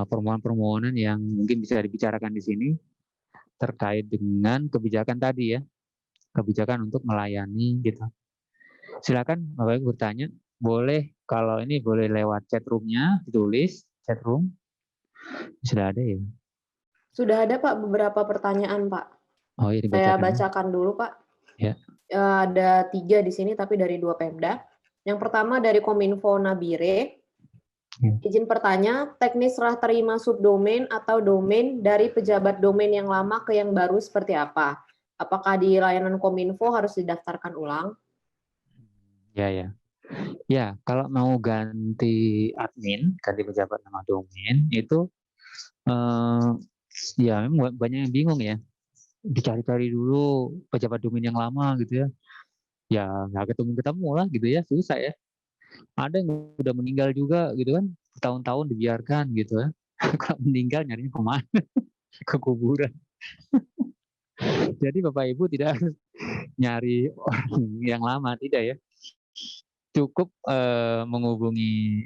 permohonan-permohonan yang mungkin bisa dibicarakan di sini terkait dengan kebijakan tadi ya, kebijakan untuk melayani gitu. Silakan Bapak Ibu bertanya, boleh kalau ini boleh lewat chat room-nya, ditulis chat room. Sudah ada ya? Sudah ada Pak beberapa pertanyaan Pak. Oh iya, saya bacakan dulu Pak. Ya. Ada 3 di sini tapi dari 2 Pemda. Yang pertama dari Kominfo Nabire. Izin bertanya, teknis serah terima subdomain atau domain dari pejabat domain yang lama ke yang baru seperti apa? Apakah di layanan Kominfo harus didaftarkan ulang? Ya. Ya, kalau mau ganti admin, ganti pejabat nama domain itu ya memang banyak yang bingung ya. Dicari-cari dulu pejabat domain yang lama gitu ya. Ya nggak ketemu lah gitu ya, susah ya. Ada yang udah meninggal juga gitu kan, tahun-tahun dibiarkan gitu ya. Kalau meninggal nyarinya kemana? Ke kuburan. Jadi Bapak Ibu tidak harus nyari orang yang lama, tidak ya. Cukup menghubungi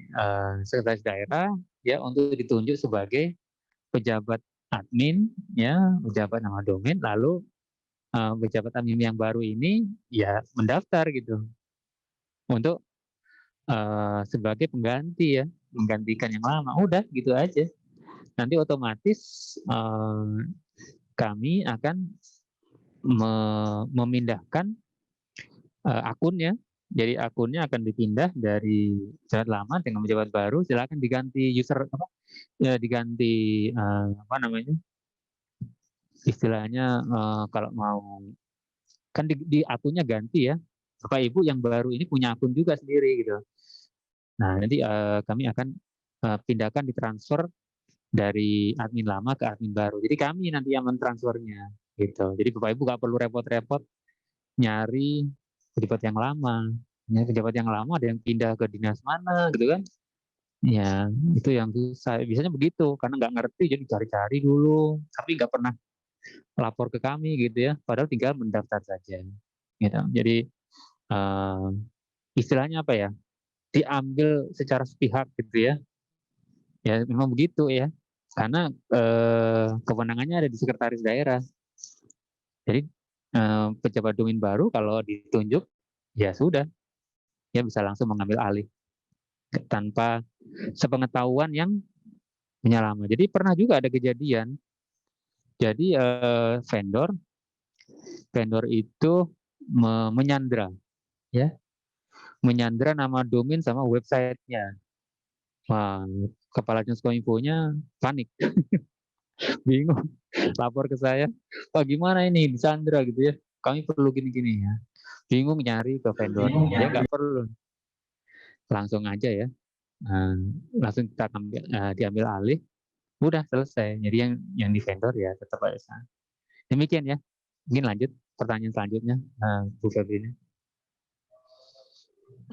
sekretaris daerah ya untuk ditunjuk sebagai pejabat admin ya, pejabat nama domain, lalu pejabat admin yang baru ini ya mendaftar gitu untuk sebagai pengganti ya, menggantikan yang lama. Udah gitu aja. Nanti otomatis kami akan memindahkan akunnya. Jadi akunnya akan dipindah dari pejabat lama dengan pejabat baru. Silakan diganti user ya, diganti apa namanya? Istilahnya kalau mau kan di akunnya ganti ya. Bapak Ibu yang baru ini punya akun juga sendiri gitu. Nah, nanti kami akan pindahkan ditransfer dari admin lama ke admin baru. Jadi kami nanti yang mentransfernya gitu. Jadi Bapak Ibu nggak perlu repot-repot nyari pejabat yang lama. Pejabat yang lama ada yang pindah ke dinas mana gitu kan. Ya, itu yang susah. Biasanya begitu, karena nggak ngerti, jadi cari-cari dulu. Tapi nggak pernah lapor ke kami gitu ya. Padahal tinggal mendaftar saja. Gitu. Jadi istilahnya apa ya? Diambil secara sepihak gitu ya. Ya memang begitu ya. Karena kewenangannya ada di sekretaris daerah. Jadi pejabat domain baru kalau ditunjuk, ya sudah, dia bisa langsung mengambil alih tanpa sepengetahuan yang menyalama. Jadi pernah juga ada kejadian. Jadi vendor itu menyandra, ya, menyandra nama domain sama websitenya. Wah, kepala dinas kominfo-nya panik, bingung, lapor ke saya, Pak gimana ini disandra gitu ya? Kami perlu gini-gini ya. Bingung nyari ke vendor, ya nggak perlu, langsung aja ya. Langsung kita diambil alih, udah selesai. Jadi yang di vendor ya tetap aja. Demikian ya. Mungkin lanjut pertanyaan selanjutnya, Bu Febrina.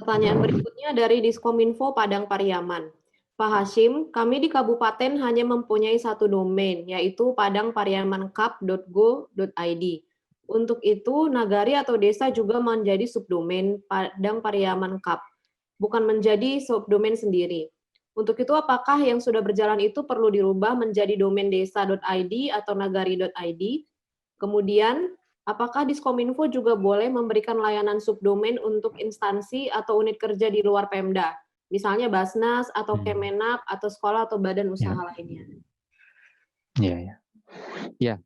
Pertanyaan berikutnya dari Diskominfo Padang Pariaman. Pak Hashim, kami di kabupaten hanya mempunyai satu domain, yaitu padangpariamankap.go.id. Untuk itu, nagari atau desa juga menjadi subdomain Padang Pariaman Kap, bukan menjadi subdomain sendiri. Untuk itu, apakah yang sudah berjalan itu perlu dirubah menjadi domain desa.id atau nagari.id? Kemudian, apakah Diskominfo juga boleh memberikan layanan subdomain untuk instansi atau unit kerja di luar Pemda, misalnya Basnas atau Kemenak atau sekolah atau badan usaha lainnya? Ya,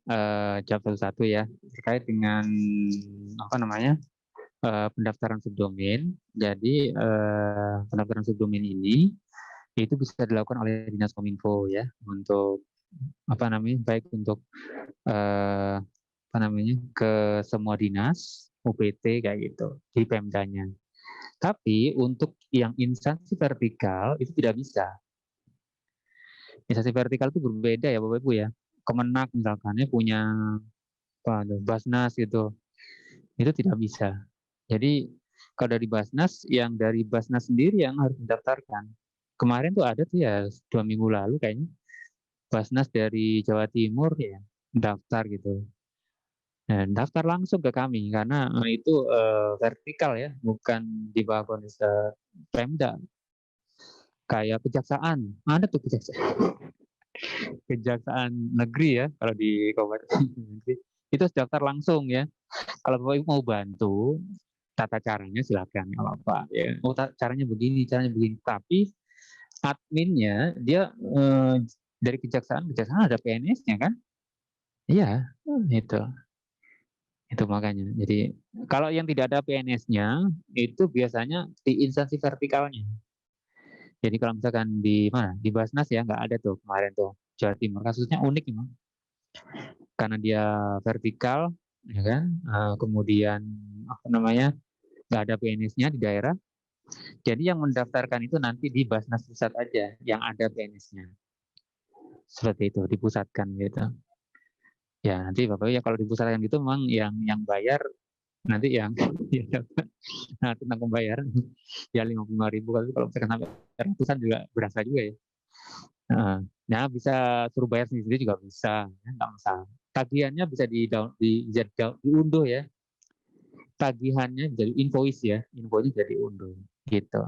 jawab satu-satu ya terkait dengan pendaftaran subdomain. Jadi pendaftaran subdomain ini itu bisa dilakukan oleh Dinas Kominfo ya, untuk baik untuk ke semua dinas UPT kayak gitu di Pemdanya. Tapi untuk yang instansi vertikal itu tidak bisa. Instansi vertikal itu berbeda ya Bapak Ibu ya. Kemenak misalkan punya Basnas gitu, itu tidak bisa. Jadi kalau dari Basnas, yang dari Basnas sendiri yang harus mendaftarkan. Kemarin tuh ada tuh ya 2 minggu lalu kayaknya, Basnas dari Jawa Timur ya daftar gitu. Dan daftar langsung ke kami karena itu vertikal ya, bukan di bawah kondisi Pemda. Kayak kejaksaan, ada tuh kejaksaan negeri ya, kalau di kabupaten negeri itu daftar langsung ya. Kalau Bapak Ibu mau bantu, tata caranya silakan, nggak apa-apa ya. Caranya begini. Tapi adminnya dia dari kejaksaan ada PNS-nya kan? Iya, itu makanya. Jadi kalau yang tidak ada PNS-nya itu biasanya di instansi vertikalnya. Jadi kalau misalkan di mana, di Basnas ya nggak ada tuh kemarin tuh Jawa Timur, kasusnya unik memang karena dia vertikal ya kan, kemudian nggak ada PNS-nya di daerah. Jadi yang mendaftarkan itu nanti di Basnas pusat aja yang ada PNS-nya. Seperti itu, dipusatkan gitu. Ya nanti Bapak ya kalau dipusatkan gitu memang yang bayar nanti yang nah tentang pembayaran ya 55.000, kalau misalkan sampai ratusan juga berasa juga ya. Nah bisa suruh bayar sendiri juga bisa, ya, nggak masalah. Tagihannya bisa diunduh ya. Tagihannya jadi invoice ya, invoice jadi diunduh gitu.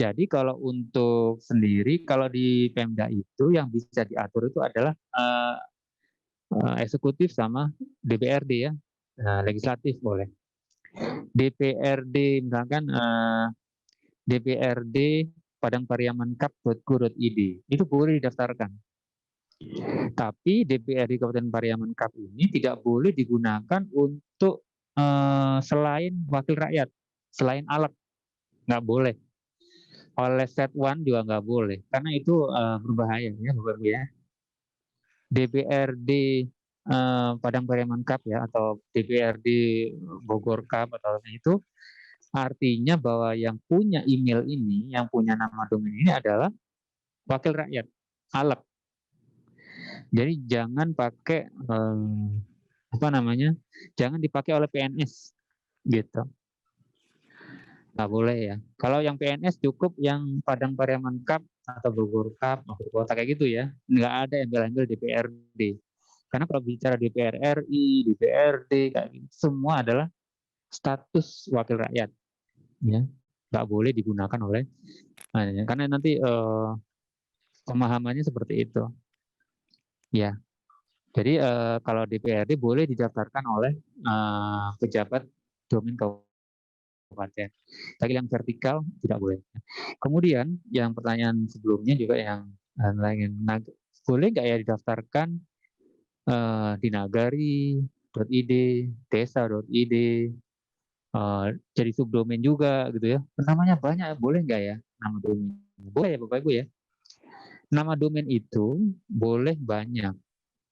Jadi kalau untuk sendiri, kalau di Pemda itu yang bisa diatur itu adalah eksekutif sama DPRD ya, legislatif boleh. DPRD misalkan DPRD padangpariamankap.go.id itu boleh didaftarkan. Tapi DPRD Kabupaten Pariaman Kap ini tidak boleh digunakan untuk selain wakil rakyat, selain alat, nggak boleh. Oleh set one juga nggak boleh, karena itu berbahaya ya Bapak Ibu ya. DPRD Padang Pariaman Cup ya, atau DPRD Bogor Cup atau itu, artinya bahwa yang punya email ini, yang punya nama domain ini adalah wakil rakyat, ALEK. Jadi jangan pakai jangan dipakai oleh PNS gitu. Nggak boleh ya. Kalau yang PNS cukup yang Padang Pariaman Cup atau Bogor Cup, Bogor Kota kayak gitu ya. Nggak ada embel-embel DPRD. Karena kalau bicara DPR RI, DPRD kayak gitu, semua adalah status wakil rakyat. Ya, nggak boleh digunakan oleh karena nanti pemahamannya seperti itu. Ya. Jadi kalau DPRD boleh didaftarkan oleh pejabat domain kabupaten. Tapi yang vertikal tidak boleh. Kemudian yang pertanyaan sebelumnya juga yang lain, boleh nggak ya didaftarkan di nagari.id, desa.id, jadi subdomain juga gitu ya. Namanya banyak, boleh nggak ya nama domain? Boleh ya Bapak Ibu ya. Nama domain itu boleh banyak,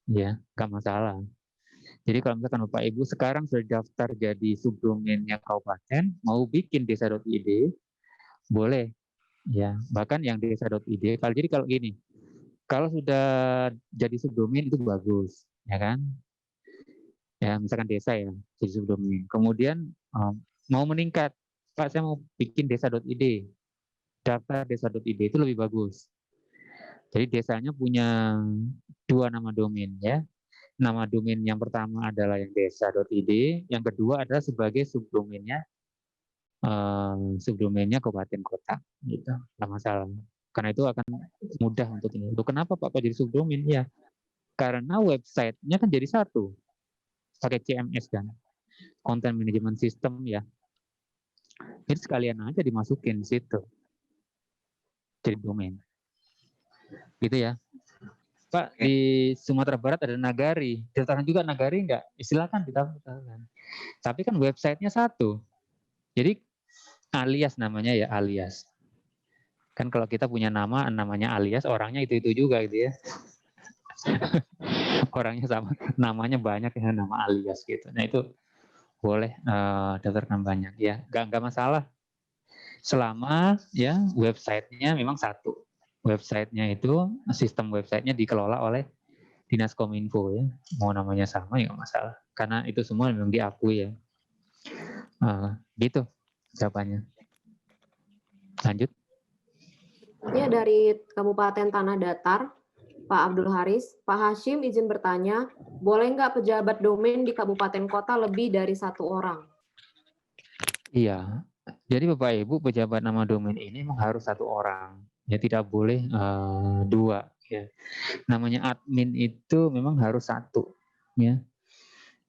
ya nggak masalah. Jadi kalau misalkan Bapak Ibu sekarang sudah daftar jadi subdomainnya kabupaten, mau bikin desa.id, boleh. Ya, bahkan yang desa.id, jadi kalau gini, kalau sudah jadi subdomain itu bagus, ya kan? Ya, misalkan desa ya, jadi subdomain. Kemudian mau meningkat, Pak saya mau bikin desa.id, daftar desa.id itu lebih bagus. Jadi desanya punya 2 nama domain ya. Nama domain yang pertama adalah yang desa.id, yang kedua adalah sebagai subdomainnya kabupaten kota, gitu. Nggak masalah. Karena itu akan mudah untuk ini. Kenapa Pak kok jadi subdomain? Ya, karena websitenya kan jadi satu, pakai CMS kan, Content Management System ya. Jadi sekalian aja dimasukin di situ, jadi domain. Gitu ya. Pak, di Sumatera Barat ada Nagari. Daftaran juga Nagari enggak? Silakan didaftarkan. Tapi kan websitenya satu. Jadi alias namanya ya, alias. Kan kalau kita punya nama, namanya alias, orangnya itu-itu juga gitu ya. Orangnya sama, namanya banyak ya, nama alias gitu. Nah itu boleh daftarkan banyak ya. Enggak masalah. Selama ya websitenya memang satu. Websitenya itu, sistem websitenya dikelola oleh Dinas Kominfo ya, mau namanya sama ya nggak masalah, karena itu semua memang diakui ya. Gitu jawabannya. Lanjut. Ya, dari Kabupaten Tanah Datar, Pak Abdul Haris, Pak Hashim izin bertanya, boleh nggak pejabat domain di kabupaten kota lebih dari 1 orang? Iya, jadi Bapak Ibu pejabat nama domain ini memang harus 1 orang, ya tidak boleh 2. Ya. Namanya admin itu memang harus 1, ya.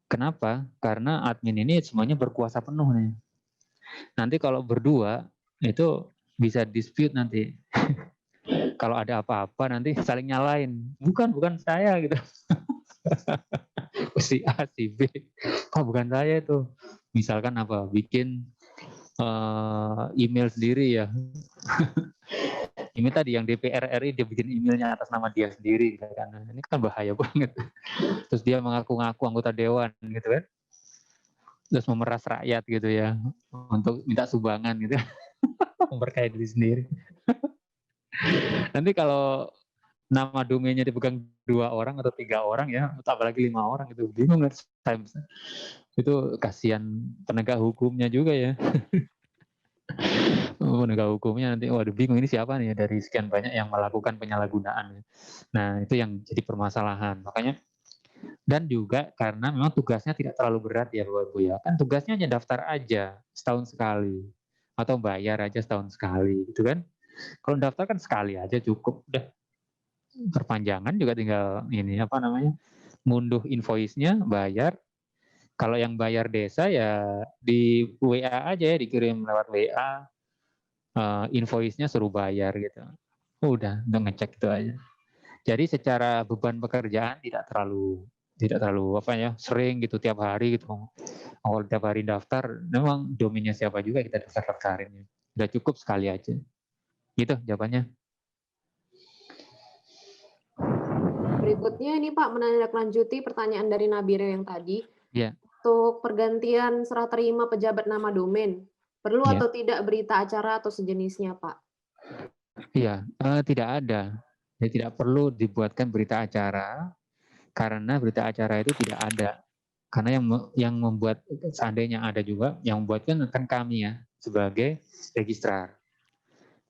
Kenapa? Karena admin ini semuanya berkuasa penuh nih. Nanti kalau berdua itu bisa dispute nanti. Kalau ada apa-apa nanti saling nyalain. Bukan saya gitu. Si A, si B. Bukan saya itu. Misalkan apa? Bikin email sendiri ya. Ini tadi yang DPR RI dia bikin emailnya atas nama dia sendiri kan. Ini kan bahaya banget. Terus dia mengaku-ngaku anggota dewan gitu kan. Terus memeras rakyat gitu ya untuk minta sumbangan gitu. Memperkaya diri sendiri. Nanti kalau nama domainnya dipegang 2 orang atau 3 orang ya, apalagi 5 orang itu bingung kan. Itu kasihan penegak hukumnya juga ya. Penegak hukumnya nanti waduh bingung ini siapa nih dari sekian banyak yang melakukan penyalahgunaan. Nah, itu yang jadi permasalahan. Makanya dan juga karena memang tugasnya tidak terlalu berat ya Bapak Ibu ya. Kan tugasnya hanya daftar aja setahun sekali atau bayar aja setahun sekali gitu kan. Kalau daftar kan sekali aja cukup udah. Perpanjangan juga tinggal ini ngunduh invoice-nya, bayar. Kalau yang bayar desa ya di WA aja ya, dikirim lewat WA, invoice-nya suruh bayar gitu. Udah ngecek itu aja. Jadi secara beban pekerjaan tidak terlalu sering gitu tiap hari gitu. Awal tiap hari daftar, memang domainnya siapa juga kita daftarin. Udah cukup sekali aja. Gitu jawabannya. berikutnya ini Pak, menindaklanjuti pertanyaan dari Nabire yang tadi. Ya. Untuk pergantian serah terima pejabat nama domain, perlu Ya. atau tidak berita acara atau sejenisnya Pak? Iya, tidak ada. Jadi tidak perlu dibuatkan berita acara, karena berita acara itu tidak ada. Karena yang membuat, seandainya ada juga, yang membuatkan kan kami ya, sebagai registrar.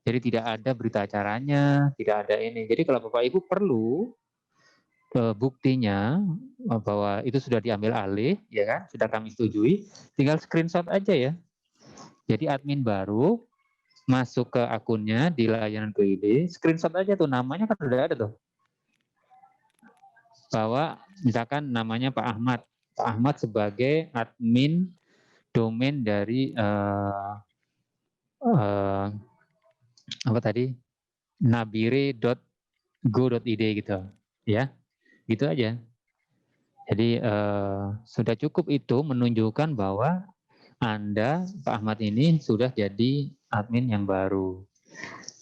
Jadi tidak ada berita acaranya, tidak ada ini. Jadi kalau Bapak Ibu perlu buktinya bahwa itu sudah diambil alih, ya kan, sudah kami setujui, tinggal screenshot aja ya. Jadi admin baru masuk ke akunnya di layanan QID, screenshot aja tuh, namanya kan sudah ada tuh. Bahwa misalkan namanya Pak Ahmad sebagai admin domain dari apa tadi, nabire.go.id gitu, ya, gitu aja. Jadi sudah cukup itu menunjukkan bahwa Anda, Pak Ahmad ini sudah jadi admin yang baru,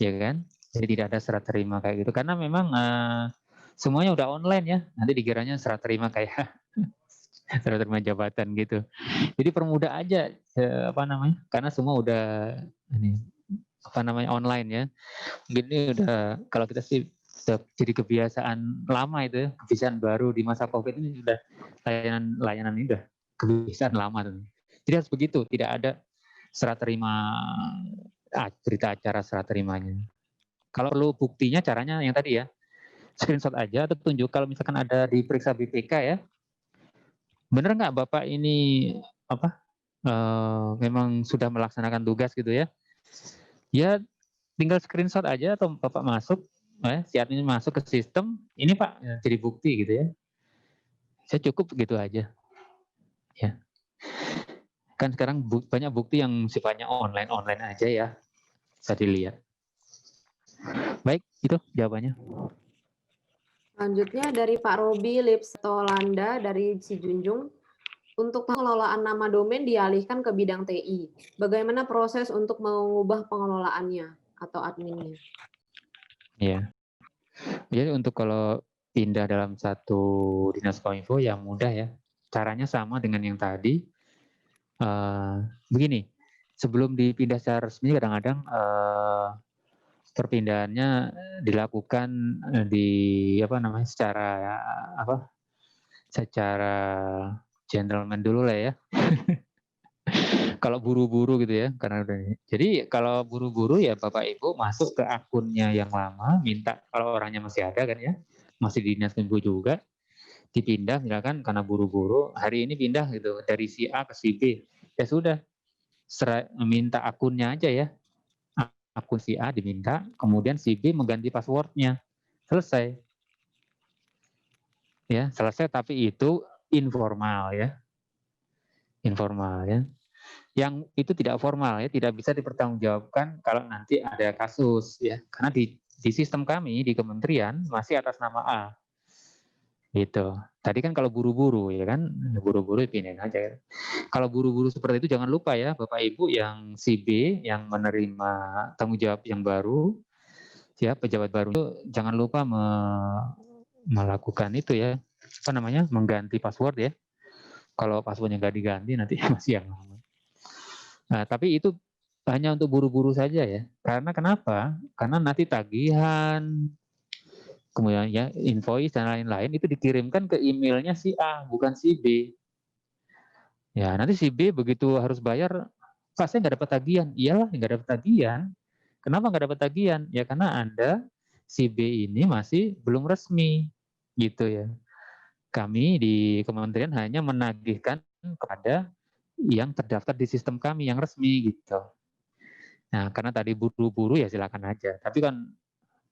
ya kan? Jadi tidak ada serah terima kayak gitu, karena memang semuanya udah online ya. Nanti dikiranya serah terima kayak serah terima jabatan gitu. Jadi permudah aja, apa namanya? Karena semua udah ini, apa namanya, online ya. Mungkin ini udah, kalau kita sih udah jadi kebiasaan lama itu ya, kebiasaan baru di masa COVID ini sudah layanan ini udah kebiasaan lama tuh. Jadi harus begitu, tidak ada serah terima, berita acara serah terimanya. Kalau perlu buktinya, caranya yang tadi ya, screenshot aja atau tunjuk kalau misalkan ada diperiksa BPK ya. Bener nggak Bapak ini apa? Memang sudah melaksanakan tugas gitu ya? Ya tinggal screenshot aja atau Bapak masuk, si admin masuk ke sistem, ini Pak jadi bukti gitu ya. Saya cukup gitu aja. Ya. Kan sekarang banyak bukti yang sifatnya online aja ya. Bisa dilihat. Baik, itu jawabannya. Selanjutnya dari Pak Robi Lipstolanda dari Sijunjung. Untuk pengelolaan nama domain dialihkan ke bidang TI. Bagaimana proses untuk mengubah pengelolaannya atau adminnya? Ya. Jadi untuk kalau pindah dalam satu dinas kominfo yang mudah ya. Caranya sama dengan yang tadi. Begini, sebelum dipindah secara resmi kadang-kadang perpindahannya dilakukan di apa namanya, secara gentleman dulu lah ya. Kalau buru-buru gitu ya, karena udah. Jadi kalau buru-buru ya Bapak Ibu masuk ke akunnya yang lama, minta kalau orangnya masih ada kan ya, masih di dinas kominfo juga, dipindah misalkan karena buru-buru, hari ini pindah gitu dari si A ke si B. Ya sudah, minta akunnya aja ya. Akun si A diminta, kemudian si B mengganti passwordnya. Selesai. Ya, selesai, tapi itu informal ya. Informal ya. Yang itu tidak formal ya, tidak bisa dipertanggungjawabkan kalau nanti ada kasus ya. Karena di sistem kami di kementerian masih atas nama A. Gitu. Tadi kan kalau buru-buru ya kan, buru-buru pindahin aja ya. Kalau buru-buru seperti itu jangan lupa ya Bapak Ibu yang si B yang menerima tanggung jawab yang baru, ya pejabat baru itu jangan lupa melakukan itu ya, apa namanya, mengganti password ya. Kalau passwordnya nggak diganti nanti masih yang lama. Nah, tapi itu hanya untuk buru-buru saja ya. Karena kenapa? Karena nanti tagihan, kemudian ya invoice dan lain-lain itu dikirimkan ke emailnya si A, bukan si B. Ya nanti si B begitu harus bayar, Pak saya nggak dapat tagihan. Iyalah nggak dapat tagihan. Kenapa nggak dapat tagihan? Ya karena Anda si B ini masih belum resmi, gitu ya. Kami di kementerian hanya menagihkan kepada yang terdaftar di sistem kami yang resmi gitu. Nah karena tadi buru-buru ya silakan aja. Tapi kan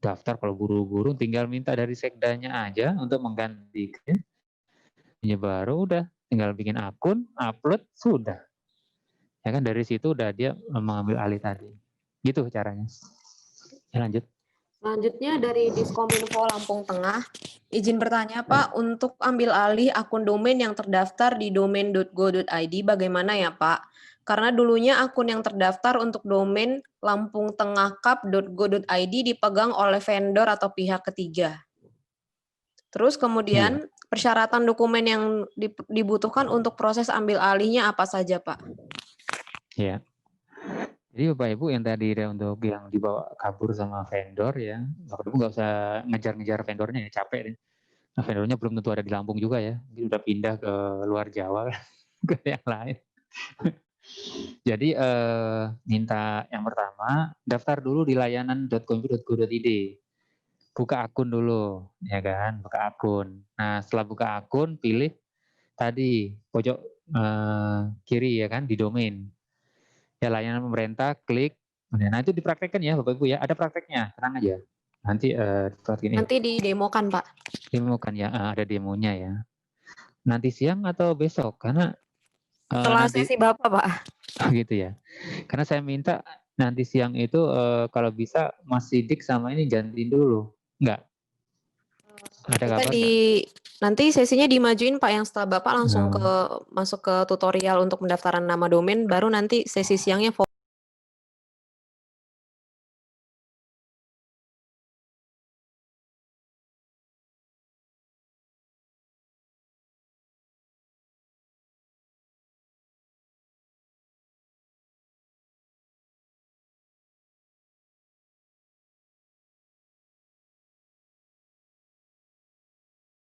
daftar kalau buru-buru tinggal minta dari sekdanya aja untuk menggantikan. Ini baru udah tinggal bikin akun, upload, sudah. Ya kan dari situ udah dia mengambil alih tadi. Gitu caranya. Ya, lanjut. Selanjutnya dari Diskominfo Lampung Tengah. Izin bertanya Pak, untuk ambil alih akun domain yang terdaftar di domain.go.id bagaimana ya Pak? Karena dulunya akun yang terdaftar untuk domain lampungtengahkap.go.id dipegang oleh vendor atau pihak ketiga. Terus kemudian persyaratan dokumen yang dibutuhkan untuk proses ambil alihnya apa saja, Pak? Ya. Jadi Bapak Ibu yang tadi untuk yang dibawa kabur sama vendor ya, Bapak Ibu nggak usah ngejar-ngejar vendornya ya, capek deh. Nah, vendornya belum tentu ada di Lampung juga ya, mungkin udah pindah ke luar Jawa ke yang lain. Jadi minta yang pertama daftar dulu di layanan.kominfo.go.id, buka akun dulu, ya kan, buka akun. Nah setelah buka akun pilih tadi pojok kiri ya kan di domain. Ya layanan pemerintah, klik. Nah itu dipraktekkan ya Bapak Ibu ya, ada prakteknya, tenang aja. Nanti nanti didemokan Pak. Demokan ya, ada demonya ya. Nanti siang atau besok? Karena setelah sesi Bapak Pak. Gitu ya. Karena saya minta nanti siang itu kalau bisa Mas Sidik sama ini gantiin dulu, enggak? Ada kabar? Nanti sesinya dimajuin Pak, yang setelah Bapak langsung masuk ke tutorial untuk pendaftaran nama domain, baru nanti sesi siangnya